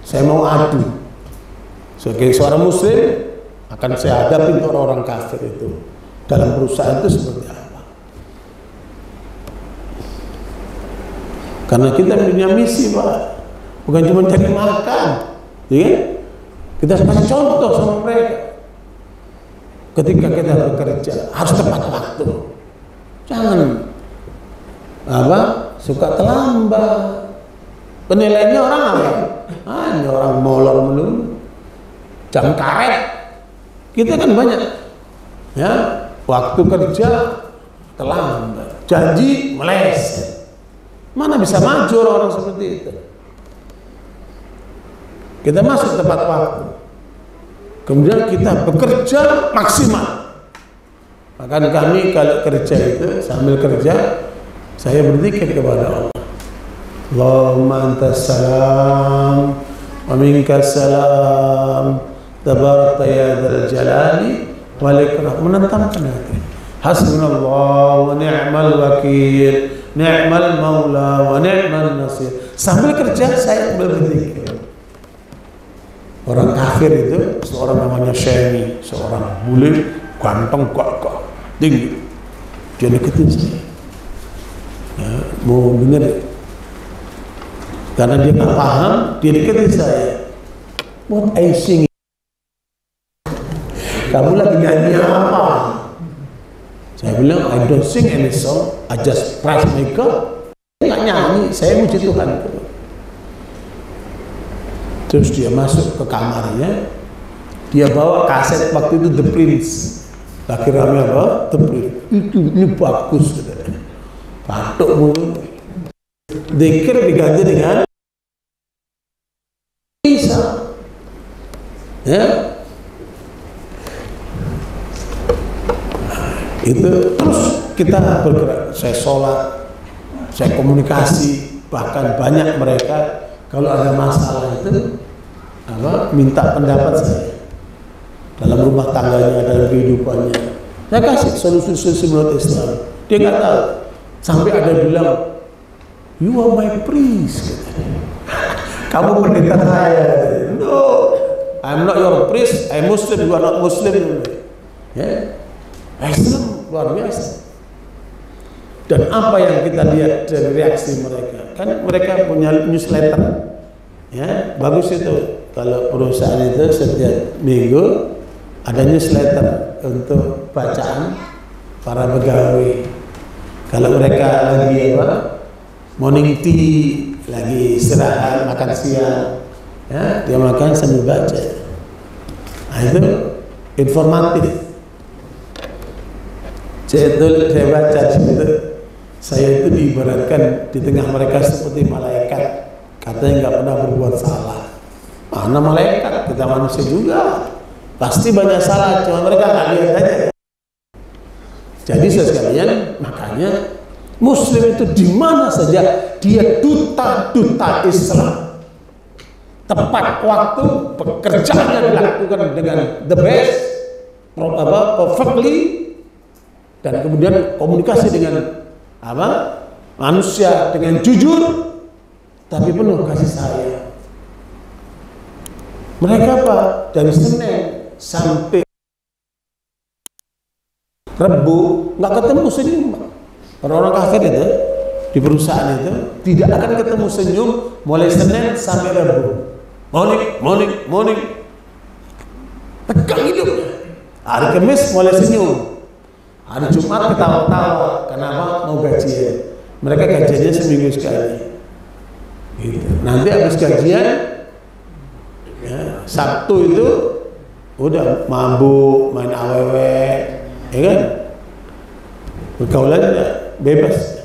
Saya mau adu. Sebagai seorang Muslim akan saya hadapi orang-orang kafir itu. Dalam perusahaan itu seperti apa? Karena kita punya misi, Pak. Bukan cuma cari makan, ya? Kita harus contoh sama mereka. Ketika kita bekerja harus tepat waktu. Jangan suka terlambat. Penilaiannya orang apa? Ini orang molor melulu, jam karet. Kita kan banyak, ya, waktu kerja terlambat, janji meleset. Mana bisa maju orang seperti itu? Kita masuk tepat waktu, kemudian kita bekerja maksimal. Maka kami kalau kerja itu sambil kerja, saya berzikir kepada Allah. Allahumma antas salam wa minkas salam tabarakta ya dzal jalali wal ikram. Menentamkan hati. Hasbunallah wa ni'mal wakil, ni'mal maula wa ni'mal nasir. Sambil kerja saya berzikir. Orang kafir itu seorang namanya Syami, seorang bule, ganteng, gagah, tinggi. Dia deketin saya. Ya, mau dengar, karena dia nggak paham, dia deketin saya. What I sing? Kamu lagi nyanyi apa? Saya bilang, I don't sing any song, I just praise my God. Saya nggak nyanyi, saya muji Tuhan. Terus dia masuk ke kamarnya, dia bawa kaset waktu itu The Prince. Lagi rame apa? The Prince. Ini bagus. Patok mulu. Zikir diganti dengan bisa. Ya. Itu terus kita bergerak. Saya sholat, saya komunikasi, bahkan banyak mereka kalau ada masalah itu minta pendapat saya dalam rumah tangganya, dalam kehidupannya. Saya kasih solusi-solusi menurut Islam. Dia nggak tahu. Sampai ada yang bilang, you are my priest. Kamu pendeta saya. No, I'm not your priest. I'm Muslim. You are not Muslim. Ya, Islam luar biasa. Dan apa yang kita lihat dari reaksi mereka, kan mereka punya newsletter, ya bagus itu. Kalau perusahaan itu setiap minggu ada newsletter untuk bacaan para pegawai. Kalau mereka lagi morning tea, lagi istirahat, makan siang, ya, dia makan sambil baca. Nah, itu informatif. Saya baca situ, saya itu diibaratkan di tengah mereka seperti malaikat, katanya nggak pernah berbuat salah. Mana malaikat, kita manusia juga, pasti banyak salah, cuma mereka nggak lihat aja. Jadi sekalian, makanya Muslim itu di mana saja dia duta Islam. Tepat waktu pekerjaannya dilakukan dengan the best, perfectly, dan kemudian komunikasi dengan manusia dengan jujur, tapi penuh kasih sayang. Mereka dari Senin sampai Rebu nggak ketemu senyum. Orang-orang kafir itu di perusahaan itu tidak akan ketemu senyum mulai Senin sampai Rebu. Morning. Tegang hidupnya. Hari Kamis mulai senyum. Hari Jumat ketawa-tawa. Kenapa? Mau gajian. Mereka gajiannya seminggu sekali. Gitu. Nanti habis gajian, ya, Sabtu itu udah mabuk, main awewe, ya kan? Pergaulan bebas.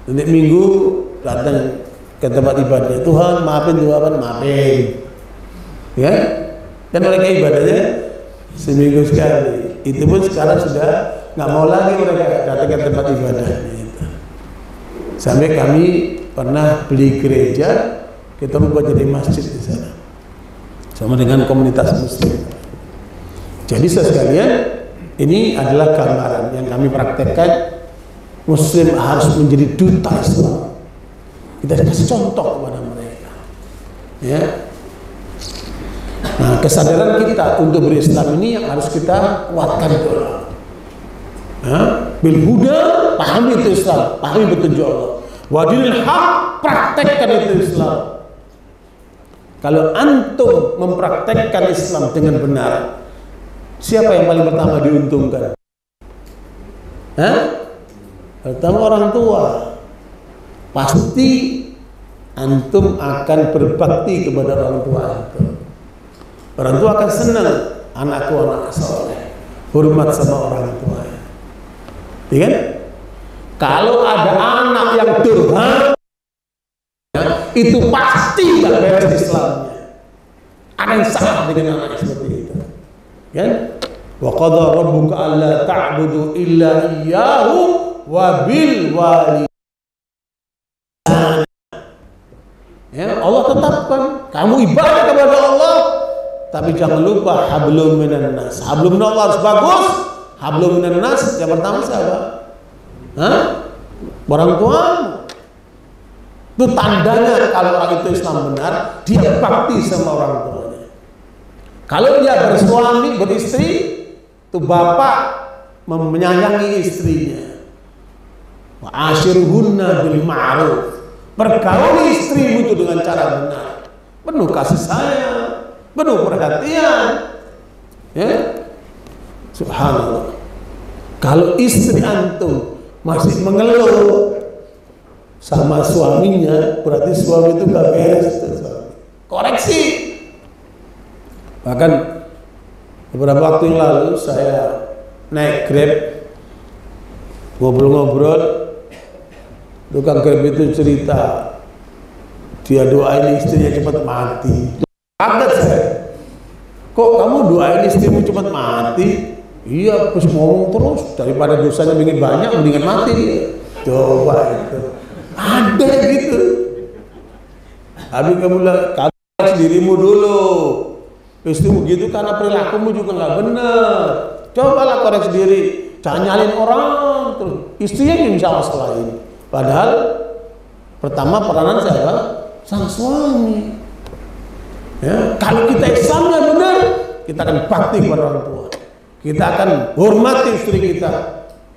Nanti Minggu datang ke tempat ibadah. Tuhan maafin, ya. Dan mereka ibadahnya seminggu sekali. Itu pun sekarang sudah nggak mau lagi mereka datang ke tempat ibadah. Sampai kami pernah beli gereja, kita membuat jadi masjid di sana, sama dengan komunitas Muslim. Jadi sekalian, ini adalah gambaran yang kami praktekkan. Muslim harus menjadi duta Islam. Kita kasih contoh kepada mereka, ya. Nah, kesadaran kita untuk berislam ini yang harus kita kuatkan dulu. Bil huda, pahami itu Islam, pahami petunjuk Allah. Wadil haq, praktekkan itu Islam. Kalau antum mempraktekkan Islam dengan benar, siapa yang paling pertama diuntungkan? Pertama orang tua. Pasti antum akan berbakti kepada orang tua antum. Orang tua akan senang, anakku anak soleh, hormat sama orang tua. Ya kan? Kalau ada anak yang durhaka, itu pasti nggak beres Islamnya. Ada yang salah dengan anak seperti itu. Kan? Wa qadha rabbuka alla ta'budu illa iyyahu wa bil walidayni. Ya, Allah tetapkan kamu ibadah kepada Allah, tapi jangan lupa hablum minan nas. Hablum minan Allah harus bagus. Hablum minan nas yang pertama siapa? Orang tua. Itu tandanya kalau orang itu Islam benar, dia bakti sama orang tuanya. Kalau dia bersuami, beristri, itu bapak menyayangi istrinya. Wa ashiruhunna bil ma'ruf. Pergauli istrimu itu dengan cara benar, penuh kasih sayang, penuh perhatian, ya. Subhanallah. Kalau istri antum masih mengeluh sama suaminya, berarti suami itu gak beres. Koreksi. Bahkan beberapa waktu yang lalu saya naik Grab, ngobrol-ngobrol. Tukang Grab itu cerita dia doain istrinya cepat mati. Kaget saya. Kok kamu doain istrimu cepat mati? Iya, terus ngomong terus, daripada dosanya bikin banyak, mendingan mati dia. Coba itu. Ada gitu. Habis kamu lihat dirimu dulu. Istrimu gitu karena perilakumu juga nggak benar. Cobalah koreksi diri. Jangan nyalin orang terus. Istrinya yang salah selain. Padahal pertama peranan siapa? Sang suami. Ya, kalau kita Islamnya benar, kita akan bakti kepada orang tua. Kita akan hormati istri kita.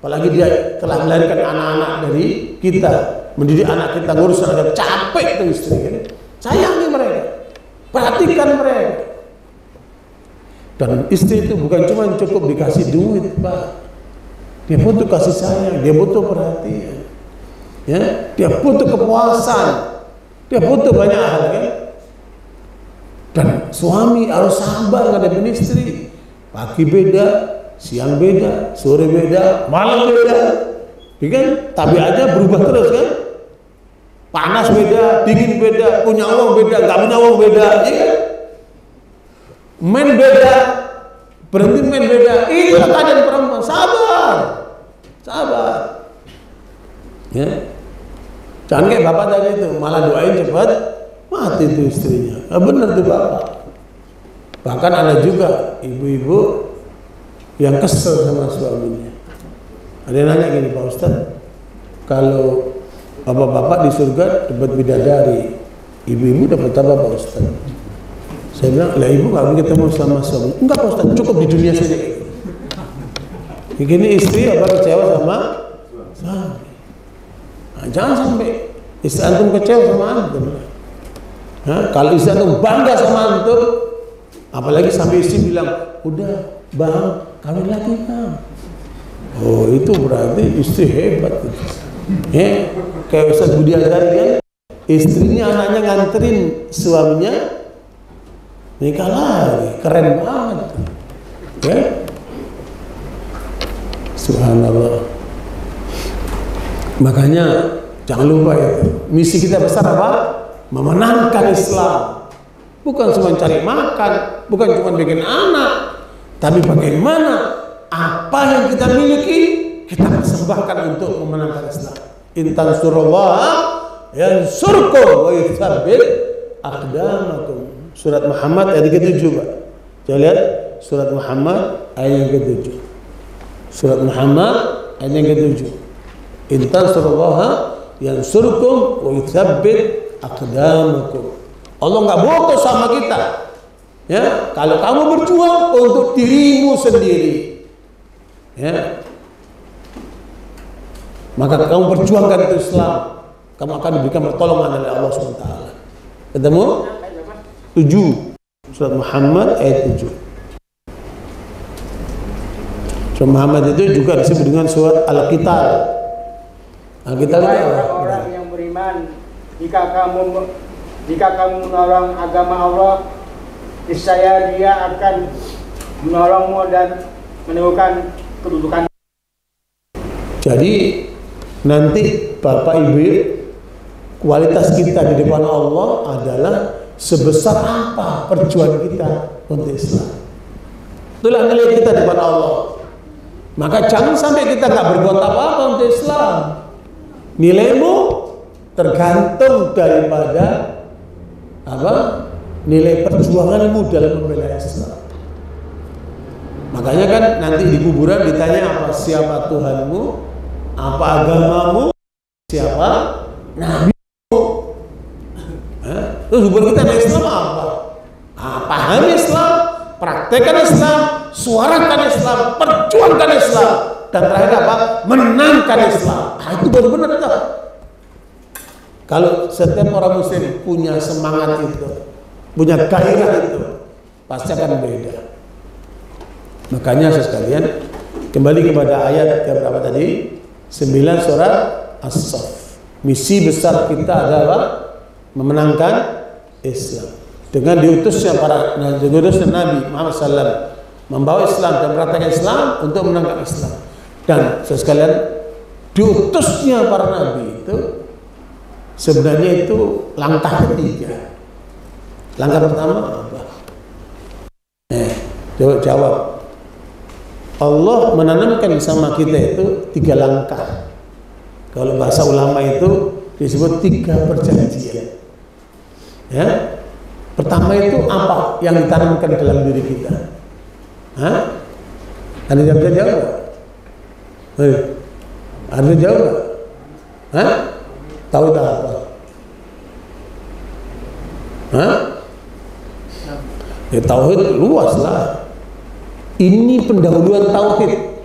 Apalagi dia telah melahirkan anak-anak dari kita, mendidik anak kita, ngurus anak kita, capek itu istri. Sayangi mereka, perhatikan mereka. Dan istri itu bukan cuma cukup dikasih duit, Pak. Dia butuh kasih sayang, dia butuh perhatian, ya, dia butuh kepuasan, dia butuh banyak hal, kan? Dan suami harus sabar ngadepin istri. Pagi beda, siang beda, sore beda, malam beda, ya kan? Tabiatnya berubah terus, kan? Panas beda, dingin beda, punya uang beda, nggak punya uang beda, ya kan? Main beda, berhenti main beda. Itu keadaan perempuan. Sabar, sabar. Ya, jangan kayak bapak tadi itu, malah doain cepat mati itu istrinya. Nah, benar tuh bapak. Bahkan ada juga ibu-ibu yang kesel sama suaminya. Ada yang nanya gini, Pak Ustadz, kalau bapak-bapak di surga dapat bidadari, ibu-ibu dapat apa, Pak Ustadz? Saya bilang, lah ibu nggak mungkin ketemu sama suami. Enggak, Pak Ustadz, cukup di dunia saja. Begini istri apa kecewa sama suami. Nah, jangan sampai istri antum kecewa sama antum. Nah, kalau istri antum bangga sama antum, apalagi sampai istri bilang, udah bang, kawin lagi bang. Oh, itu berarti istri hebat. Ya, kayak Ustadz Budi Azhari kan, istrinya anaknya nganterin suaminya nikah lagi, keren banget, ya. Subhanallah. Makanya jangan lupa itu, misi kita besar apa? Memenangkan Islam. Bukan cuma cari makan, bukan cuma bikin anak, tapi bagaimana apa yang kita miliki kita persembahkan untuk memenangkan Islam. In tansurullaha yansurkum wa yutsabbit aqdamakum. Surat Muhammad ayat ke-7, Pak. Coba lihat surat Muhammad ayat yang ke-7. Surat Muhammad ayat yang ke-7. In tansurullaha yansurkum wa yutsabbit aqdamakum. Allah nggak butuh sama kita. Ya, kalau kamu berjuang untuk dirimu sendiri, ya, maka kamu perjuangkan itu Islam, kamu akan diberikan pertolongan oleh Allah SWT. Ketemu? 7 surat Muhammad ayat 7. Surat Muhammad itu juga disebut dengan surat Al-Qital. Al-Qital itu orang yang beriman, jika kamu menolong agama Allah, niscaya Dia akan menolongmu dan meneguhkan kedudukan. Jadi nanti Bapak Ibu, kualitas kita di depan Allah adalah sebesar apa perjuangan kita untuk Islam. Itulah nilai kita di depan Allah. Maka jangan sampai kita nggak berbuat apa-apa untuk Islam. Nilaimu tergantung daripada apa? Nilai perjuanganmu dalam membela Islam. Makanya kan nanti di kuburan ditanya apa? Siapa Tuhanmu? Apa agamamu? Siapa Nabi? Terus hubungan kita dengan Islam apa? Pahami Islam, praktekkan Islam, suarakan Islam, perjuangkan Islam, dan terakhir apa? Menangkan Islam. Itu baru benar tak? Kalau setiap orang Muslim punya semangat itu, punya gairah itu, pasti akan beda. Makanya sekalian kembali kepada ayat yang berapa tadi? 9 surat As-Saff. Misi besar kita adalah memenangkan Islam dengan diutusnya Nabi Muhammad SAW membawa Islam dan meratangkan Islam untuk menangkan Islam. Dan sekalian diutusnya para Nabi itu sebenarnya itu langkah ketiga. Langkah pertama apa? Jawab. Allah menanamkan sama kita itu 3 langkah. Kalau bahasa ulama itu disebut 3 perjanjian. Ya, pertama itu apa yang ditanamkan dalam diri kita? Ada yang bisa jawab? Ada yang jawab? Tahu tak apa? Ya tauhid luas lah. Ini pendahuluan tauhid.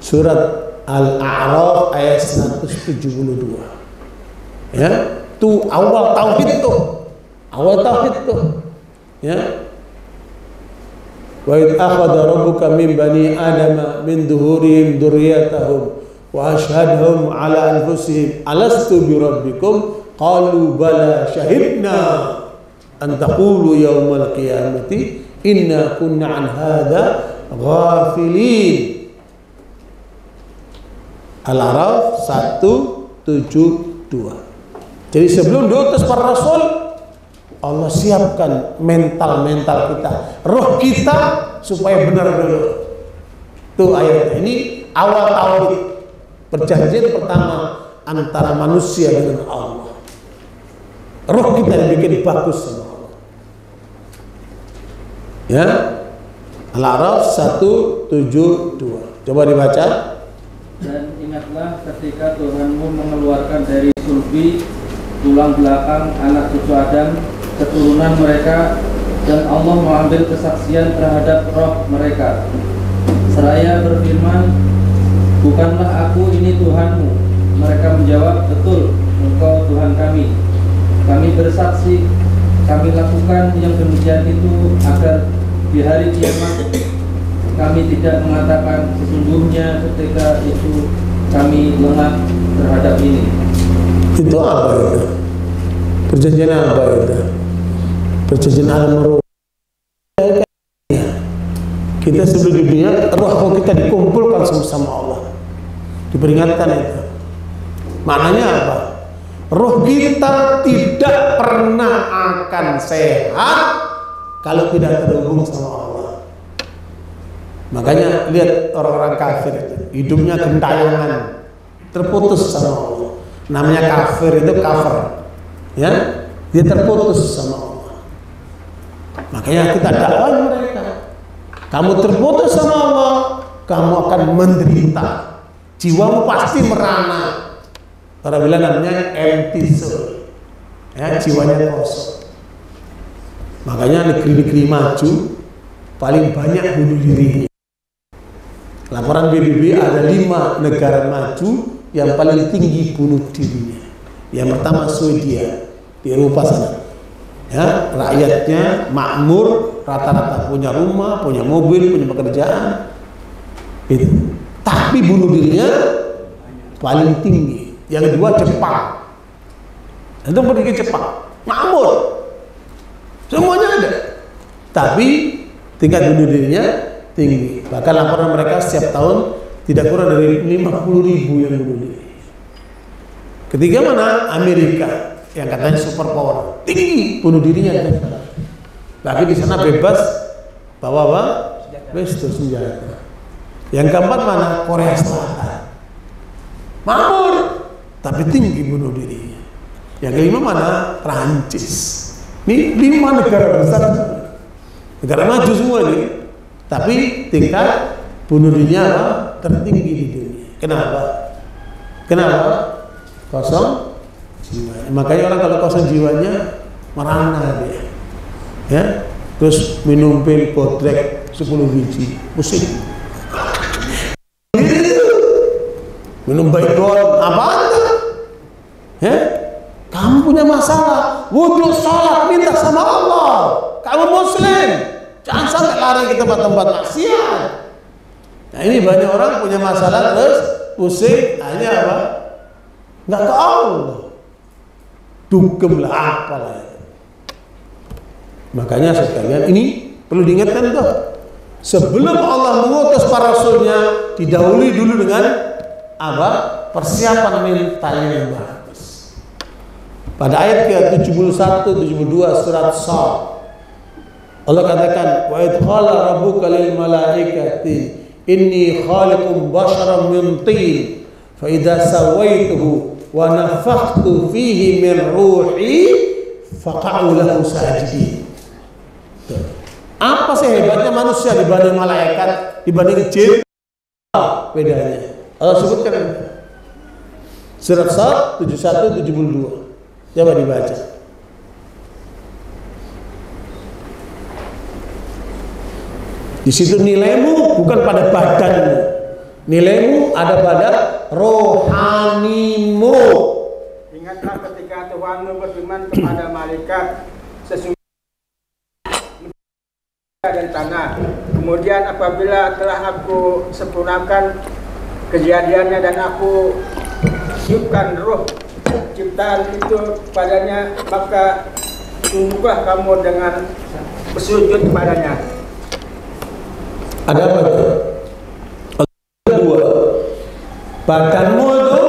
Surat Al-A'raf ayat 172. Ya. Itu awal tauhid tuh, ya. Wa idh akhadha rabbuka min bani adama min dhuhurihim dzurriyyatahum wa ashhadahum ala anfusihim alastu bi rabbikum qalu bala syahidna an taqulu yaumal qiyamati inna kunna an hadza ghafilin. Al-A'raf 172. Jadi sebelum diutus para rasul, Allah siapkan mental kita, roh kita supaya benar dulu. Tuh ayat ini awal tauhid, perjanjian pertama antara manusia dengan Allah. Roh kita dibikin bagus sama Allah. Ya, Al-A'raf 172. Coba dibaca. Dan ingatlah ketika Tuhanmu mengeluarkan dari sulbi tulang belakang anak cucu Adam keturunan mereka, dan Allah mengambil kesaksian terhadap roh mereka seraya berfirman, bukanlah aku ini Tuhanmu? Mereka menjawab, betul, engkau Tuhan kami. Kami bersaksi, kami lakukan yang demikian itu agar di hari kiamat kami tidak mengatakan sesungguhnya ketika itu kami lengah terhadap ini. Itu apa itu? Perjanjian apa itu? Perjanjian alam roh. Kita sebelum di dunia, roh kita dikumpulkan sama Allah. Diperingatkan itu. Maknanya apa? Roh kita tidak pernah akan sehat kalau tidak terhubung sama Allah. Makanya lihat orang-orang kafir itu, hidupnya gentayangan, terputus sama Allah. Namanya kafir itu kafir, ya, dia terputus sama Allah. Makanya kita dakwah mereka, kamu terputus sama Allah, kamu akan menderita, jiwamu pasti merana. Orang bilang namanya empty soul, ya, jiwanya kosong. Makanya negeri-negeri maju paling banyak bunuh diri. Laporan PBB ada 5 negara maju yang paling tinggi bunuh dirinya. Yang pertama Swedia di Eropa sana. Ya, rakyatnya makmur, rata-rata punya rumah, punya mobil, punya pekerjaan. Itu. Tapi bunuh dirinya paling tinggi. Yang kedua Jepang. Itu pergi ke Jepang, makmur. Semuanya ada. Tapi tingkat bunuh dirinya tinggi. Bahkan laporan mereka setiap tahun tidak kurang dari 50.000 yang bunuh diri. Ketiga mana? Amerika, yang katanya superpower, tinggi bunuh dirinya. Lagi di sana bebas bawa apa? Pistol senjata. Yang keempat mana? Korea Selatan, makmur tapi tinggi bunuh dirinya. Yang kelima mana? Prancis. Ini 5 negara besar, negara maju semua nih. Tapi tingkat bunuh dirinya apa? Tertinggi di dunia. Kenapa? Kenapa? Kosong jiwa. Makanya orang kalau kosong jiwanya merana dia, ya. Terus minum pil bodrek 10 biji, pusing. Minum Baygon, apa? Ya? Kamu punya masalah, wudhu, sholat, minta sama Allah. Kamu Muslim. Jangan sampai lari ke tempat-tempat maksiat. Nah ini banyak orang punya masalah terus pusing, hanya apa? Nggak ke Allah. Dugem lah apalah itu. Makanya sekalian ini perlu diingatkan tuh. Sebelum Allah mengutus para rasulnya, didahului dulu dengan apa? Persiapan mentalnya yang bagus. Pada ayat ke-71, 72 surat Shad, Allah katakan, wa idh qala rabbuka lil malaikati inni khaliqum basharan min tin fa idza sawaituhu wa nafakhtu fihi min ruhi faqa'u lahu sajidin. Apa sih hebatnya manusia dibanding malaikat, dibanding jin? Bedanya Allah sebutkan surat Shad 71 72. Coba dibaca. Di situ nilaimu bukan pada badanmu, nilaimu ada pada rohanimu. Ingatlah ketika Tuhanmu berfirman kepada malaikat, sesungguhnya dan tanah Kemudian apabila telah aku sempurnakan kejadiannya dan aku tiupkan roh ciptaan itu padanya, maka tunduklah kamu dengan bersujud kepadanya. Ada apa itu? Kedua, badanmu itu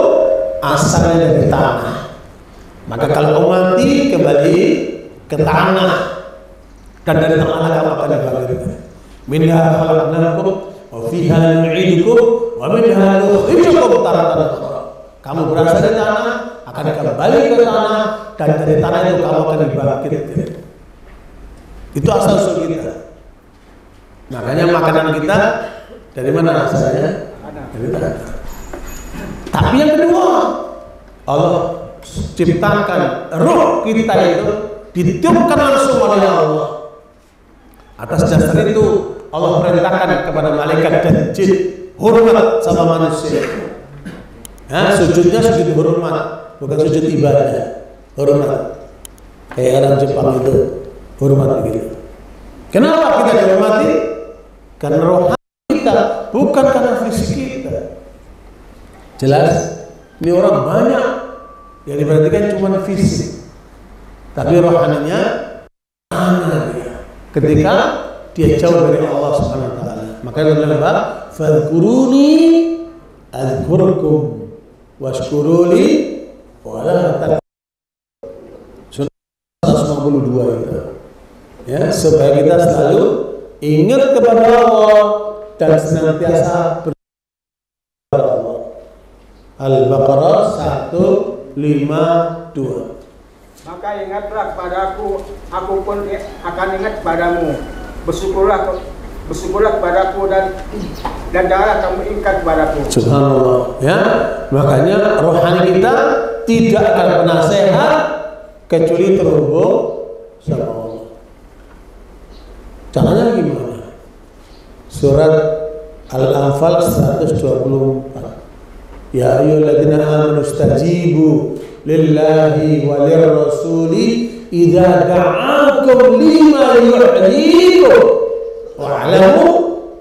asalnya dari tanah. Maka kalau kau mati kembali ke tanah, dan dari tanah kamu akan dibangkitkan. Minha khalaqnakum wa fiha nu'idukum wa minha nukhrijukum taratan ukhra. Kamu berasal dari tanah, akan kembali ke tanah, dan dari tanah itu kamu akan dibangkitkan. Itu asal usul kita. Makanya makanan kita dari mana asalnya? Dari tanah. Tapi yang kedua, Allah ciptakan roh kita itu ditiupkan langsung oleh Allah. Atas dasar itu Allah perintahkan kepada malaikat dan jin hormat sama manusia. Ya, sujudnya sujud hormat, bukan sujud ibadah. Hormat. Kayak orang Jepang itu hormat begitu. Kenapa kita dihormati? Karena rohani kita, bukan karena fisik kita. Jelas? Ini orang banyak yang diperhatikan cuma fisik, tapi rohaninya mana dia? Ketika dia jauh dari Allah Subhanahu wa taala. Maka dalam lembah fadhkuruni adzkurkum washkuruli wala takfurun. Surah 152 itu. Ya, supaya kita selalu ingat kepada Allah dan senantiasa berdoa kepada Allah. Al-Baqarah 152. Maka ingatlah kepadaku, aku pun akan ingat padamu. Bersyukurlah kepadaku dan janganlah kamu ingat kepadaku. Subhanallah. Ya, makanya rohani kita tidak akan pernah sehat kecuali terhubung sama Allah. Caranya gimana? Surat Al-Anfal 124. Ya ayyuhalladzina amanu istajibu lillahi walir rasuli idza da'akum lima yuhyikum wa'lamu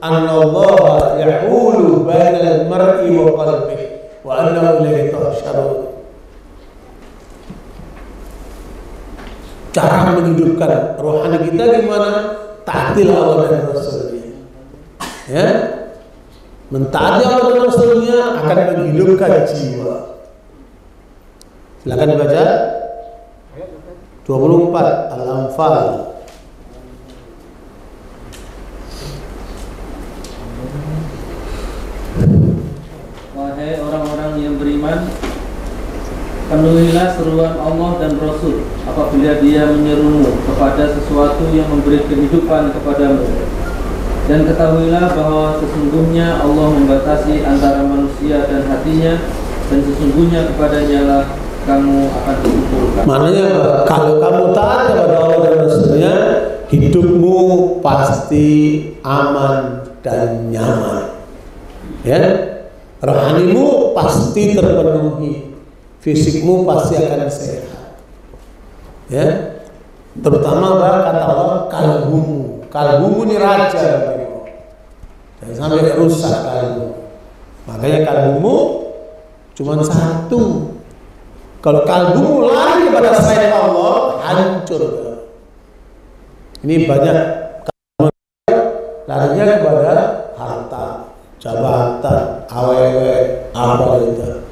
anna Allah yahulu bainal mar'i wa qalbihi wa annahu ilayhi tuhsyarun. Cara menghidupkan rohani kita gimana? Taatil Allah dan Rasulnya. Ya, mentaati Allah dan Rasulnya akan menghidupkan jiwa. Silakan dibaca 24 Al-Anfal. Wahai orang-orang yang beriman, penuhilah seruan Allah dan Rasul apabila dia menyerumu kepada sesuatu yang memberi kehidupan kepadamu. Dan ketahuilah bahwa sesungguhnya Allah membatasi antara manusia dan hatinya, dan sesungguhnya kepadanya lah kamu akan dikumpulkan. Maknanya kalau kamu taat kepada Allah dan Rasulnya, hidupmu pasti aman dan nyaman. Ya, rohanimu pasti terpenuhi, fisikmu pasti akan sehat. Ya, terutama kata Allah kalbumu ini raja. Jangan sampai rusak kalbu. Makanya kalbumu cuma satu. Kalau kalbumu lari kepada selain Allah, hancur. Ini banyak kalbu larinya kepada harta, jabatan, awewe, apa itu.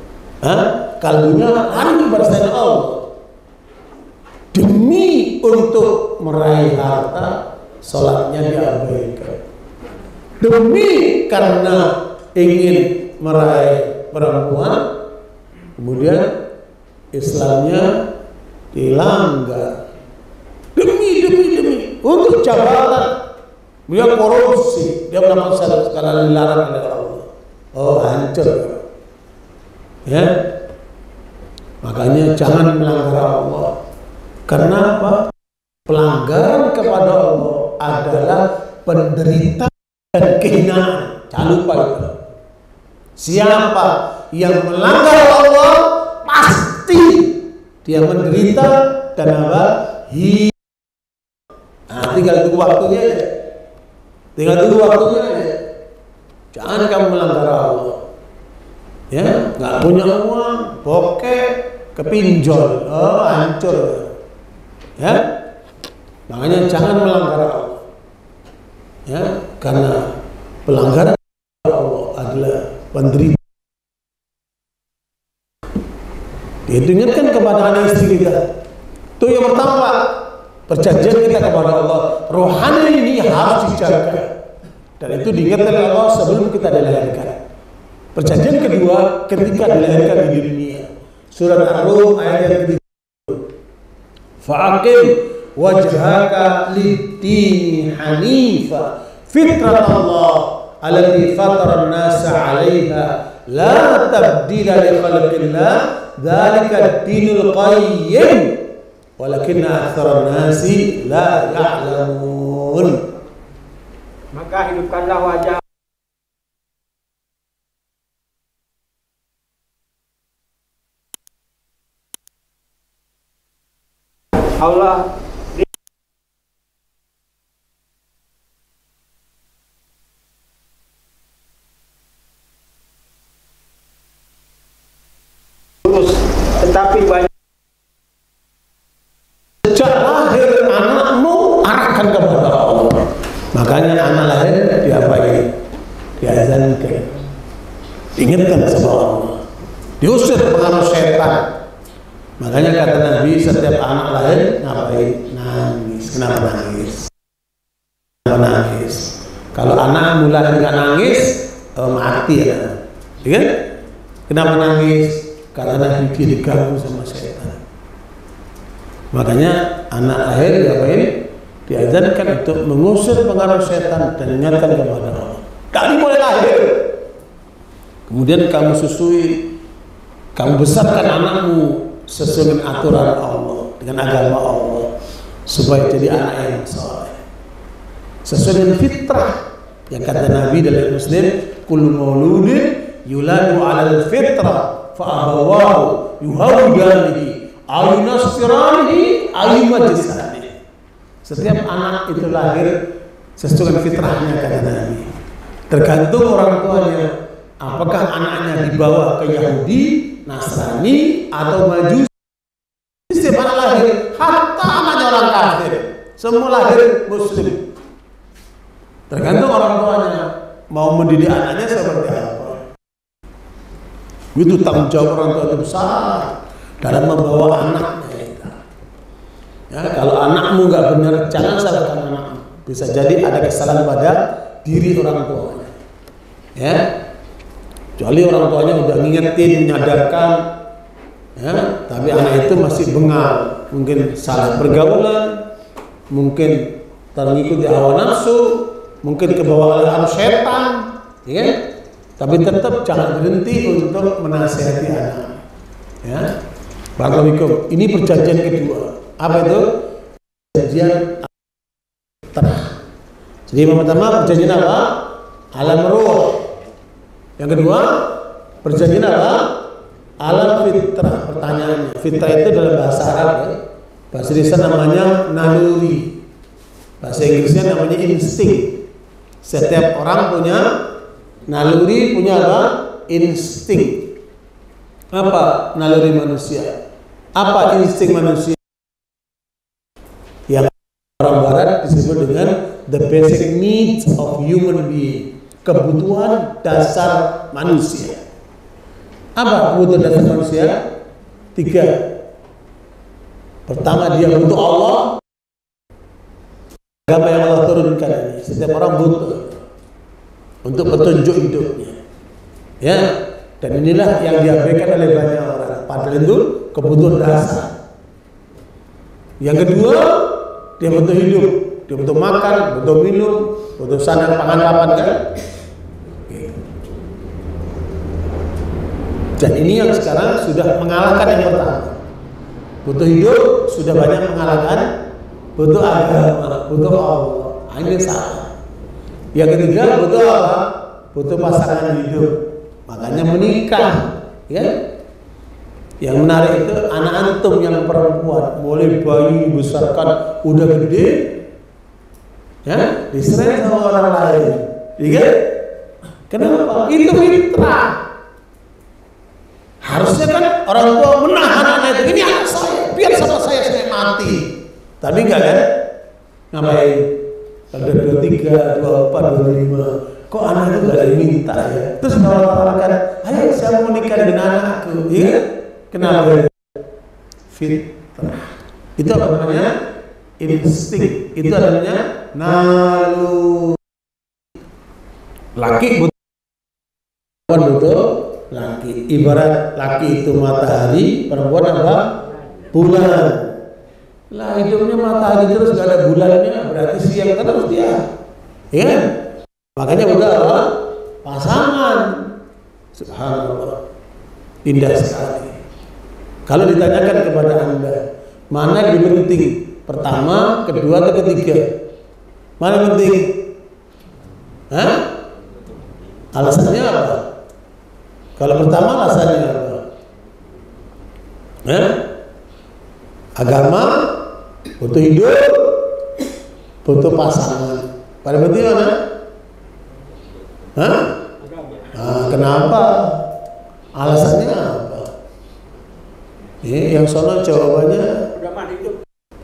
Kalbunya lari kepada selain Allah. Demi untuk meraih harta, sholatnya diabaikan. Demi karena ingin meraih perempuan, kemudian Islamnya dilanggar. Demi untuk jabatan, dia korupsi, dia melakukan sekali dilarang oleh Allah. Oh, hancur. Ya, makanya jangan melanggar Allah. Karena apa? Pelanggaran kepada Allah adalah penderitaan dan kehinaan. Jangan lupa itu. Siapa yang melanggar Allah pasti dia menderita dan apa? Tinggal tunggu waktunya. tinggal tunggu waktunya aja. Jangan kamu melanggar Allah. Ya, nggak punya uang, bokeh, kepinjol, hancur. Ya, makanya jangan melanggar Allah. Ya, karena pelanggaran Allah adalah penderitaan. Itu ingatkan kepada anak istri kita. Itu yang pertama, Pak. Perjanjian kita kepada Allah, rohani ini harus dijaga. Dan itu diingatkan oleh Allah sebelum kita dilahirkan. Perjanjian kedua, ketika dilahirkan di dunia. Surat Ar-Rum ayat yang ketiga. Fa'aqim wajhaka lid-dini hanifa fitratallah allati fatara an-nasa 'alaiha la tabdila li khalqillah dzalika ad-dinul qayyim walakinna aktsaran nasi la ya'lamun. Maka hidupkanlah wajah Allah tetapi banyak sejak lahir anakmu arahkan kepada Allah. Makanya anak lahir diapain? Diazankan, ingatkan sama Allah, diusir pengaruh setan. Makanya kata Nabi, setiap anak lahir ngapain? Nangis. Kenapa nangis? Kenapa nangis? Kalau anak mulai nggak nangis, mati ya. Kan? Kenapa nangis? Karena Nabi diganggu sama setan. Makanya anak lahir diapain? Diajarkan untuk mengusir pengaruh setan dan ingatkan kepada Allah. Dari mulai lahir. Kemudian kamu susui, kamu besarkan anakmu sesuai dengan aturan Allah, dengan agama Allah, supaya jadi anak yang saleh, sesuai dengan fitrah yang kata Nabi dalam Muslim, kullu mauludin yuladu 'alal fitrah fa abawahu yuhawidanihi aw yunasiranihi aw yumajjisanihi. Setiap anak itu lahir sesuai dengan fitrahnya kata Nabi. Tergantung orang tuanya, apakah anaknya dibawa ke Yahudi, Nasrani atau Majusi. Setiap anak lahir, hatta anaknya orang kafir, semua lahir Muslim. Tergantung orang tuanya mau mendidik anaknya seperti apa. Itu tanggung jawab orang tua itu besar dalam membawa anaknya. Ya, kalau anakmu nggak benar, jangan salahkan anakmu. Bisa jadi ada kesalahan pada diri orang tuanya. Ya, kecuali orang tuanya udah ngingetin, menyadarkan, ya, tapi anak itu masih bengal, mungkin salah pergaulan, mungkin terngikuti hawa nafsu, mungkin kebawa oleh arus setan, ya, tapi tetap jangan berhenti untuk menasihati anak. Ya, barakallahu. Ini perjanjian kedua. Apa itu? Perjanjian terah. Jadi yang pertama perjanjian apa? Alam ruh. Yang kedua, perjanjian apa? Alam fitrah. Pertanyaannya, fitrah itu dalam bahasa Arab, ya. Bahasa Indonesia namanya naluri. Bahasa Inggrisnya namanya insting. Setiap orang punya naluri, punya apa? Insting. Apa naluri manusia? Apa insting manusia? Yang orang Barat disebut dengan the basic needs of human being. Kebutuhan dasar manusia. Apa kebutuhan dasar manusia? 3. Pertama, dia butuh Allah. Agama yang Allah turunkan ini, setiap orang butuh untuk petunjuk hidupnya. Ya, dan inilah yang diabaikan oleh banyak orang. Padahal itu kebutuhan dasar. Yang kedua, dia butuh hidup, dia butuh makan, butuh minum, butuh sandang pangan papan, kan? Dan ini yang sekarang sudah mengalahkan yang pertama. Butuh hidup sudah banyak mengalahkan butuh agama, butuh Allah. Ini salah. Yang ketiga, butuh apa? Butuh pasangan hidup. Makanya menikah, ya. Yang menarik itu anak antum yang perempuan, mulai bayi dibesarkan udah gede, ya, diseret sama orang lain, iya? Kenapa? Itu fitrah. Harusnya kan orang tua menahan anak itu, ini anak saya, biar sama saya mati. Tapi enggak kan? Ngapain? Ada 23, 24, 25. Kok anak itu enggak diminta ya? Terus menawarkan, ayo saya mau nikah dengan anakku, iya? Kenapa? Fitrah. Itu apa namanya? Insting. Itu namanya nalu. Laki butuh laki. Ibarat laki itu matahari, perempuan apa? Bulan. Lah hidupnya matahari terus gak ada bulannya, berarti siang terus dia. Ya. Makanya udah apa? Pasangan. Subhanallah. Indah sekali. Kalau ditanyakan kepada Anda, mana yang lebih penting? Pertama, kedua, atau ketiga? Mana penting? Hah? Alasannya apa? Kalau pertama alasannya apa? Hah? Agama, butuh hidup, butuh pasangan. Paling penting mana? Hah? Nah, kenapa? Alasannya apa? Yang sono jawabannya,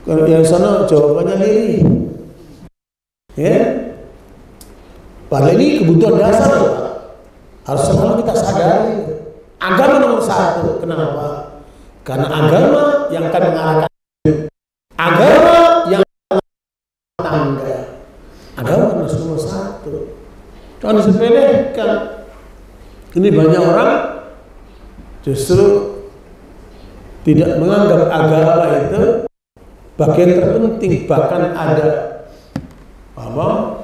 yang sono jawabannya diri. Ya? Padahal ini kebutuhan dasar, Pak. Harus selalu kita sadari. Agama nomor satu. Kenapa? Karena agama yang akan mengarahkan hidup. Agama yang tangga. Agama nomor satu. Jangan disepelekan. Ini banyak orang justru tidak menganggap agama itu bagian terpenting. Bahkan ada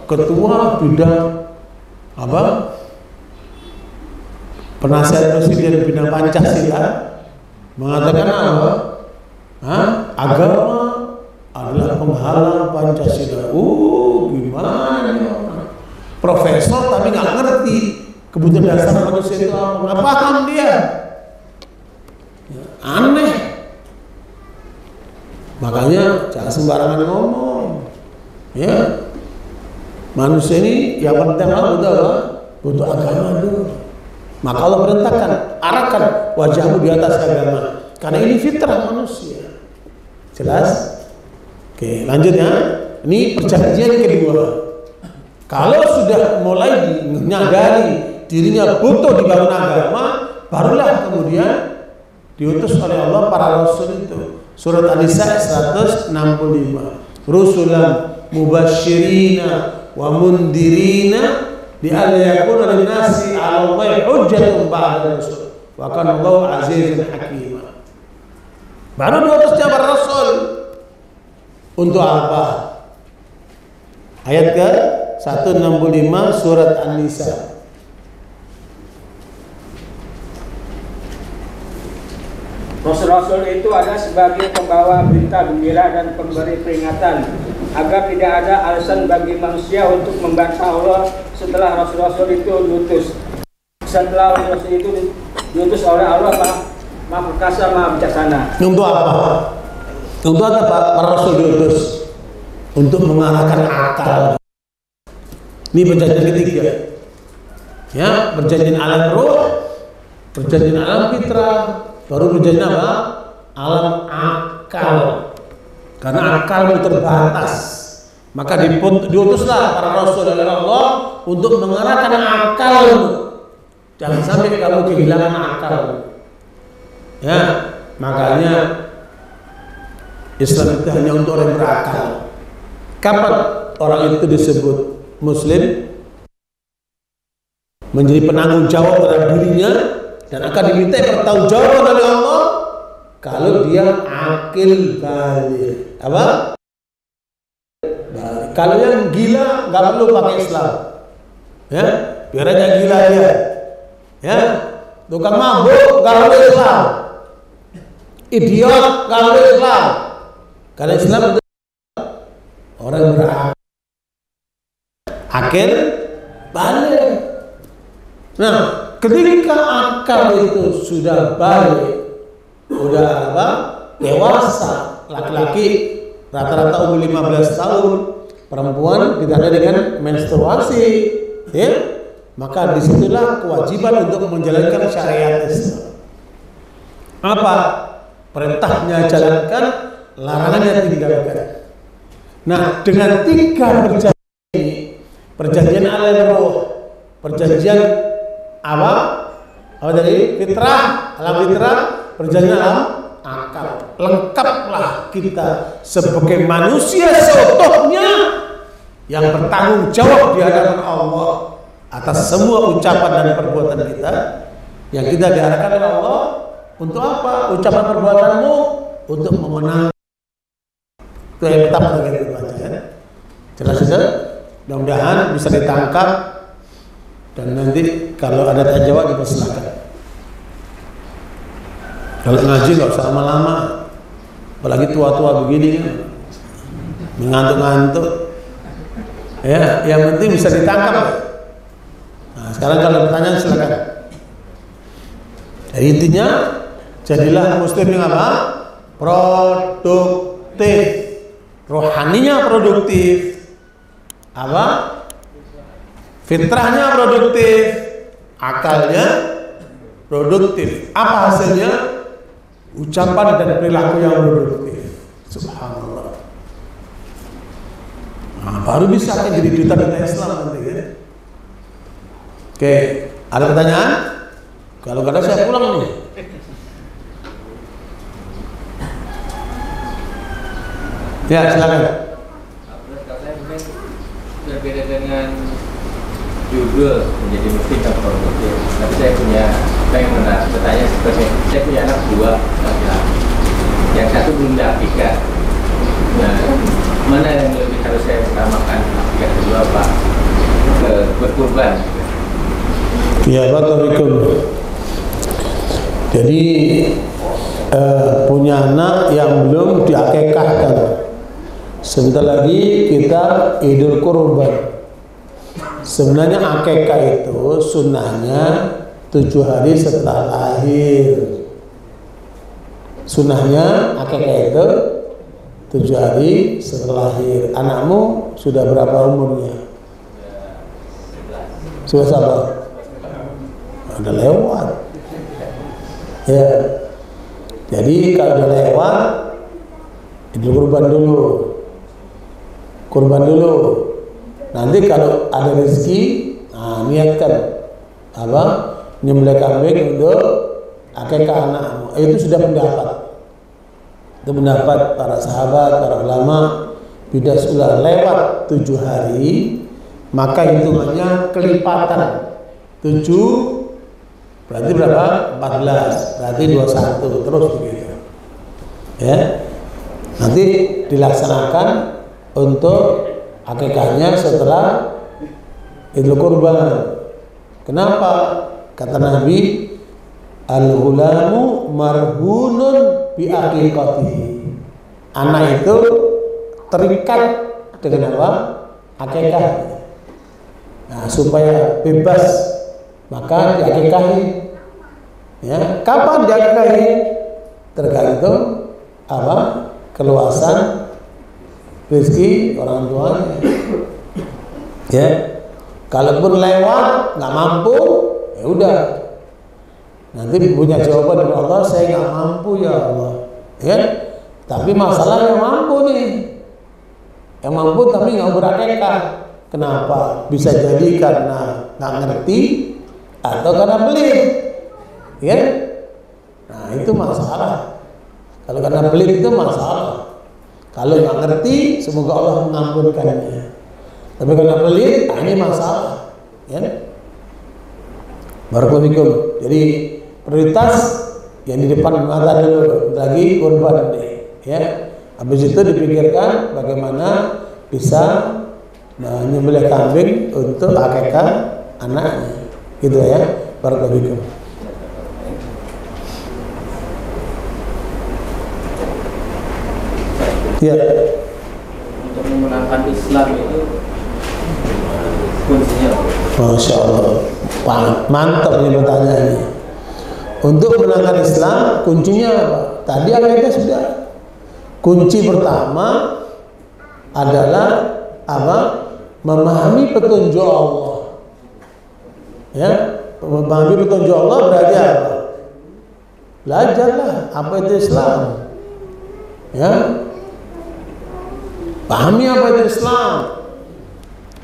ketua bidang penasihat presiden bidang Pancasila mengatakan apa? Agama adalah penghalang Pancasila. Gimana nih orang? Profesor tapi nggak ngerti kebutuhan dasar manusia itu apa? Nggak paham dia. Aneh. Makanya jangan sembarangan ngomong. Ya. Manusia ini yang penting butuh agama dulu. Maka Allah perintahkan, arahkan wajahmu di atas agama. Karena ini fitrah manusia. Jelas? Oke, lanjut ya. Ini perjanjian kedua. Kalau sudah mulai menyadari dirinya butuh dibangun agama, barulah kemudian diutus oleh Allah para rasul itu. Surat An-Nisa 165. Rusulan mubasyirina wa mundirina bi alla yakuna lin-nasi 'ala Allahi hujjatun ba'da rasul wa kana Allahu 'azizun hakim. Baru diutusnya para rasul untuk apa? Ayat ke 165 surat An-Nisa. Rasul-rasul itu ada sebagai pembawa berita gembira dan pemberi peringatan agar tidak ada alasan bagi manusia untuk membantah Allah setelah rasul-rasul itu diutus. Setelah rasul itu diutus oleh Allah Maha Perkasa, Maha Bijaksana. Untuk apa? Untuk apa para rasul diutus? Untuk mengarahkan akal. Ini perjanjian ketiga. Ya, perjanjian alam ruh, perjanjian alam fitrah, baru perjanjian apa? Alam akal. Karena akal terbatas, maka diutuslah para rasul oleh Allah untuk mengarahkan akal. Jangan sampai kamu kehilangan akal. Ya, makanya Islam itu hanya untuk orang berakal. Kapan orang itu disebut Muslim? Menjadi penanggung jawab terhadap dirinya dan akan diminta pertanggungjawaban oleh Allah kalau dia akil balik. Apa? Balik. Kalau yang gila nggak perlu pakai Islam, ya biar aja gila dia, ya tukang mabuk nggak perlu Islam, idiot nggak perlu Islam, karena Islam itu orang berakil, akil balik. Nah, ketika akal itu sudah balik, udah dewasa, laki-laki rata-rata umur 15 tahun, perempuan ditandai dengan menstruasi, ya, maka disitulah kewajiban untuk menjalankan syariat Islam. Apa? Perintahnya jalankan, larangannya tinggalkan. Nah, dengan 3 perjanjian ini, perjanjian alam roh, perjanjian apa dari fitrah, alam fitrah, perjanjian alam akal, lengkaplah kita sebagai manusia seutuhnya yang bertanggung jawab di hadapan Allah atas semua ucapan dan perbuatan kita, yang kita diarahkan oleh Allah. Untuk apa? Ucapan perbuatanmu untuk memenangkan. Itu yang pertama kita baca, ya. Jelas sudah? Mudah-mudahan bisa ditangkap, dan nanti kalau ada tanya jawab dipersilakan. Kalau ngaji nggak usah lama-lama, apalagi tua-tua begini kan, mengantuk-ngantuk. Ya, yang penting bisa ditangkap. Nah, sekarang kalau pertanyaan silakan. Jadi intinya, jadilah muslim yang apa? Produktif. Rohaninya produktif. Apa? Fitrahnya produktif. Akalnya produktif. Apa hasilnya? Ucapan dan perilaku yang produktif. Subhanallah. Nah, baru bisa kan jadi duta Islam nanti, ya. Oke, ada pertanyaan? Kalau nggak ada saya pulang nih. Ya, silakan. Saya mungkin berbeda dengan judul menjadi muslim dan produktif. Tapi saya pengen bertanya seperti saya punya anak 2 laki-laki. Yang satu belum diakikah. Nah, mana yang lebih harus saya utamakan, akikah kedua apa berkurban? Ya, barakallahu. Jadi punya anak yang belum diakekahkan. Sebentar lagi kita Idul Kurban. Sebenarnya akekah itu sunnahnya 7 hari setelah lahir. Sunnahnya akekah itu 7 hari setelah lahir. Anakmu sudah berapa umurnya? Sudah sabar? Udah lewat. Ya. Jadi kalau udah lewat, Idul Kurban dulu. Kurban dulu. Nanti kalau ada rezeki, nah, niatkan apa? Nyembelih kambing untuk akikah anakmu. Itu sudah pendapat. Itu pendapat para sahabat, para ulama. Bila sudah lewat 7 hari, maka hitungannya kelipatan. 7 berarti berapa? 14. Berarti 21 terus begitu. Ya. Nanti dilaksanakan untuk akikahnya setelah Idul Kurban. Kenapa? Kata Nabi, al-ghulamu marhunun bi aqiqatihi. Anak itu terikat dengan apa? Akikah. Nah, supaya bebas maka diakikahi. Ya, kapan diakikahi? Tergantung apa? Keluasan rezeki orang tuanya. Ya, kalaupun lewat nggak mampu, ya udah. Nanti punya jawaban dari Allah, saya nggak mampu ya Allah. Ya, tapi masalah yang mampu nih, yang mampu tapi nggak berakikah. Kenapa? Bisa jadi karena nggak ngerti atau karena pelit. Ya, nah itu masalah. Kalau karena pelit itu masalah. Kalau nggak ngerti, semoga Allah mengampunkannya. Tapi karena pelit, ini masalah. Ya. Barakallahu fikum. Jadi prioritas yang di depan mata dulu, lagi kurban deh. Ya. Habis itu dipikirkan bagaimana bisa menyembelih kambing untuk akikah anaknya. Gitu ya. Barakallahu fikum. Ya. Untuk memenangkan Islam itu kuncinya apa? Masya Allah, mantap ini pertanyaannya. Untuk menangkan Islam kuncinya apa? Tadi kita sudah. Kunci pertama adalah apa? Memahami petunjuk Allah. Ya, memahami petunjuk Allah berarti apa? Belajarlah apa itu Islam. Ya. Pahami apa itu Islam.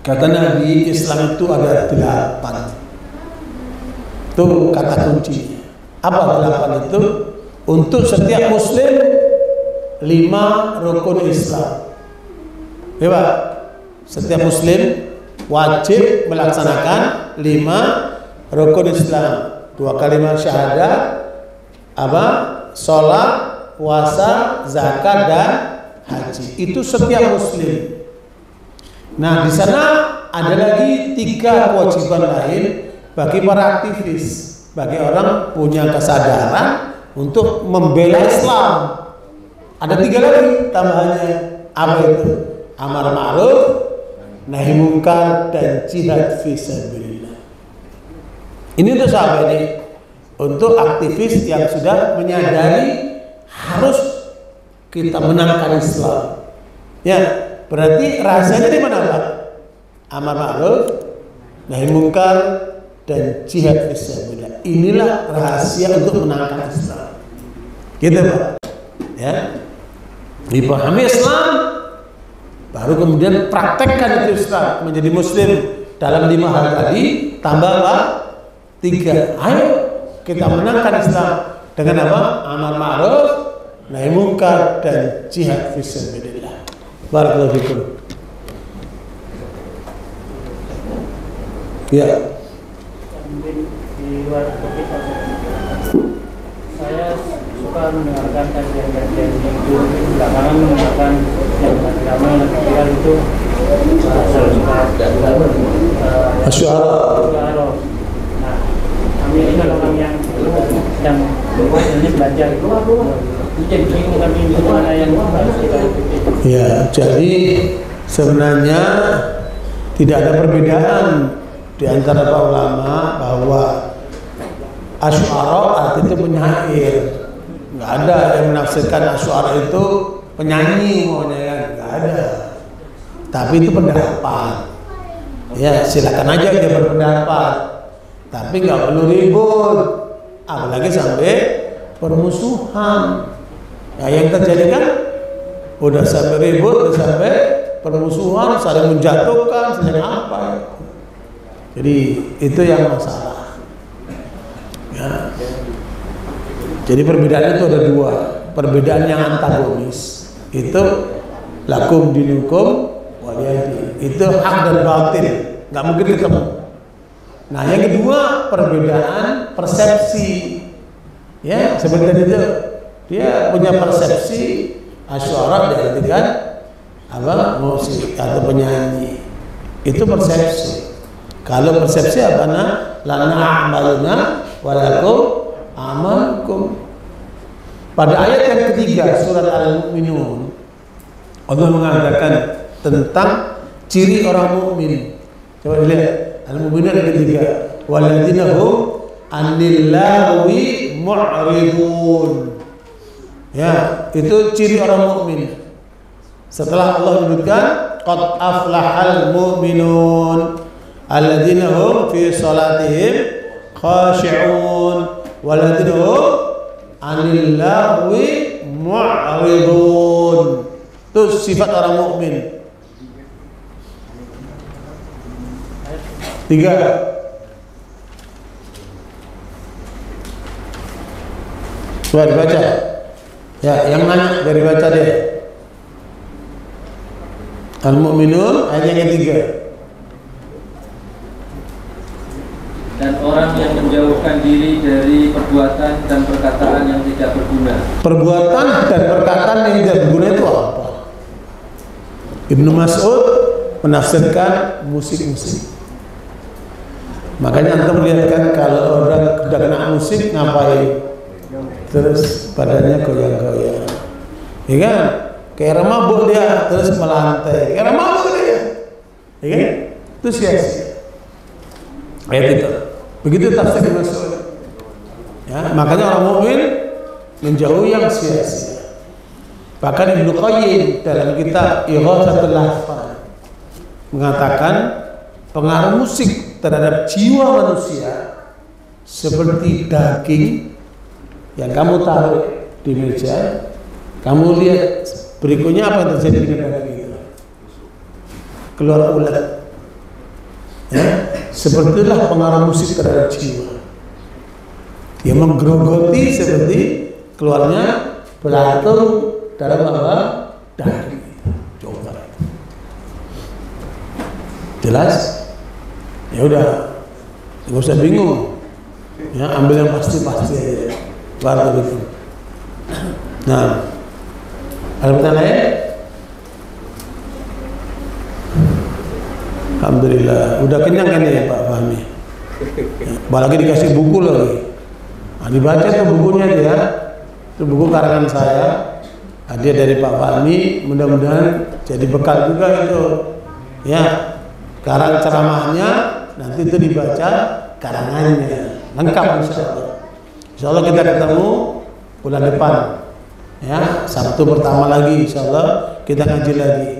Kata Nabi, Islam itu ada 8. Itu kata kunci. Apa 8 itu? Untuk setiap muslim 5 rukun Islam. Ya Pak, setiap muslim wajib melaksanakan 5 rukun Islam. 2 kalimat syahadat, apa? Sholat, puasa, zakat dan haji. Itu setiap muslim. Nah, di sana ada lagi 3 kewajiban lain bagi para aktivis, bagi orang punya kesadaran untuk membela Islam. Ada 3 lagi tambahannya. Apa itu? Amar ma'ruf, nahi mungkar, dan jihad fisabilillah. Ini untuk siapa ini? Untuk aktivis yang sudah menyadari harus kita menangkan Islam. Ya, berarti rahasianya di mana Pak? Amar ma'ruf, nahi mungkar, dan jihad fisabilillah. Inilah rahasia untuk menangkan Islam. Gitu Pak. Ya. Dipahami Islam, baru kemudian praktekkan itu Islam menjadi muslim dalam 5 hal tadi, tambah apa? 3. Ayo kita menangkan Islam dengan apa? Amar ma'ruf, nahi mungkar, dan jihad fisabilillah. Barakallahu fikum. Ya. Mungkin di luar topik, saya suka mendengarkan kajian-kajian yang itu belakangan menggunakan yang ramai yang viral itu Asy'ara. Nah, kami ini kalau kami yang sedang belajar itu jadi bingung kami itu mana yang harus kita ikuti. Ya, jadi sebenarnya tidak ada perbedaan di antara para ulama bahwa Asy'ara artinya penyair. Nggak ada yang menafsirkan Asy'ara itu penyanyi maunya, nggak ada. Tapi itu pendapat. Ya, silakan aja dia berpendapat. Tapi nggak perlu ribut, apalagi sampai permusuhan. Nah, yang terjadi kan udah sampai ribut, udah sampai permusuhan, saling menjatuhkan, saling apa. Jadi itu yang masalah. Ya. Jadi perbedaan itu ada 2. Perbedaan yang antagonis itu lakum dinukum waliyadi. Itu hak dan batil, nggak mungkin ketemu. Nah, yang kedua perbedaan persepsi. Ya, seperti itu. Dia punya persepsi Asy'ara diartikan apa? Musik atau penyanyi. Itu persepsi. Kalau persepsi apa? Lana a'maluna walakum amalukum. Pada ayat yang ketiga surat Al-Mu'minun, Allah mengatakan tentang ciri orang mukmin. Coba lihat Al-Mu'minun yang ketiga, walladzina hum 'anil lagwi mu'ridun. Ya, itu ciri orang mukmin. Setelah Allah menyebutkan qad aflahal mu'minun alladzina hum fi salatihim khashi'un walladzina hum 'anil lagwi mu'ridun. Itu sifat orang mukmin. 3. Coba dibaca. Ya, yang nanya dari baca deh. Al-Mu'minun ayat yang ketiga. Dan orang yang menjauhkan diri dari perbuatan dan perkataan yang tidak berguna. Perbuatan dan perkataan yang tidak berguna itu apa? Ibnu Mas'ud menafsirkan musik-musik. Makanya antum lihat kan kalau orang udah kena musik ngapain? Terus badannya goyang-goyang, ya kan? Kayak mabuk dia, terus melantai, kayak mabuk dia, ya kan? Itu sia-sia. Ayat itu, begitu tafsir Mas'ud. Ya, makanya orang mukmin menjauhi yang sia-sia. Bahkan Ibnu Qayyim dalam kitab Ighatsatul Lahfan mengatakan pengaruh musik terhadap jiwa manusia seperti daging yang kamu taruh di meja. Kamu lihat berikutnya apa yang terjadi dengan daging itu? Keluar ulat. Ya, sepertilah pengaruh musik terhadap jiwa. Dia menggerogoti seperti keluarnya belatung dalam apa? Daging. Coba. Jelas? Ya udah, nggak usah bingung. Ya, ambil yang pasti-pasti aja. Baru itu. Nah, ada pertanyaan lain? Alhamdulillah, udah kenyang kan ya Pak Fahmi? Ya, apalagi dikasih buku lagi. Nah, dibaca tuh bukunya dia. Itu buku karangan saya, hadiah dari Pak Fahmi. Mudah-mudahan jadi bekal juga itu. Ya, karang ceramahnya nanti itu dibaca karangannya lengkap insyaallah. Insyaallah kita ketemu bulan depan. Ya, Sabtu pertama lagi insyaallah kita ngaji lagi.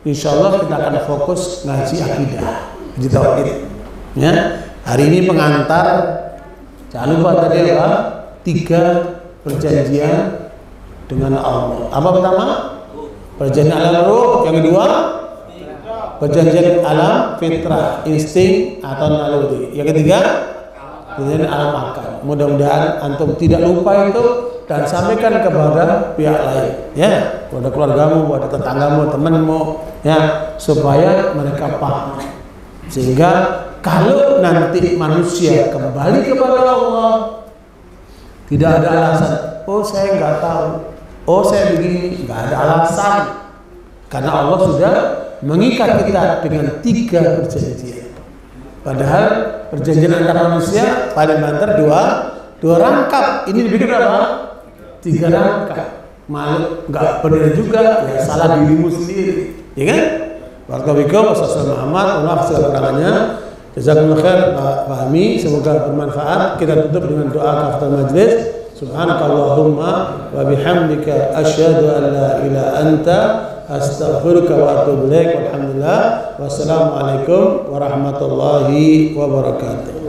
Insyaallah kita akan fokus ngaji akidah, ngaji tauhid. Ya, hari ini pengantar. Jangan lupa tadi apa? 3 perjanjian dengan Allah. Apa pertama? Perjanjian alam ruh. Yang kedua, perjanjian alam fitrah, insting atau naluri. Yang ketiga, perjanjian alam akal. Mudah-mudahan antum tidak lupa itu dan sampaikan kepada pihak lain, ya, kepada keluargamu, kepada tetanggamu, temanmu, ya, supaya mereka paham. Sehingga kalau nanti manusia kembali kepada Allah, tidak ada alasan. Oh saya nggak tahu. Oh saya begini, nggak ada alasan. Karena Allah sudah mengikat kita dengan 3 perjanjian. Padahal perjanjian antara manusia paling banter dua rangkap. Ini dibikin apa? 3 rangkap. Malu nggak benar juga, ya salah dirimu sendiri, ya kan? Barakallahu wassalamu Muhammad. Maaf segala kekurangannya. Jazakumullah khair Pak Fahmi, semoga bermanfaat. Kita tutup dengan doa kafaratul majlis. Subhanakallahumma wa bihamdika asyhadu an la ilaha anta astaghfiruka wa atubu ilaik. Walhamdulillah. Wassalamualaikum warahmatullahi wabarakatuh.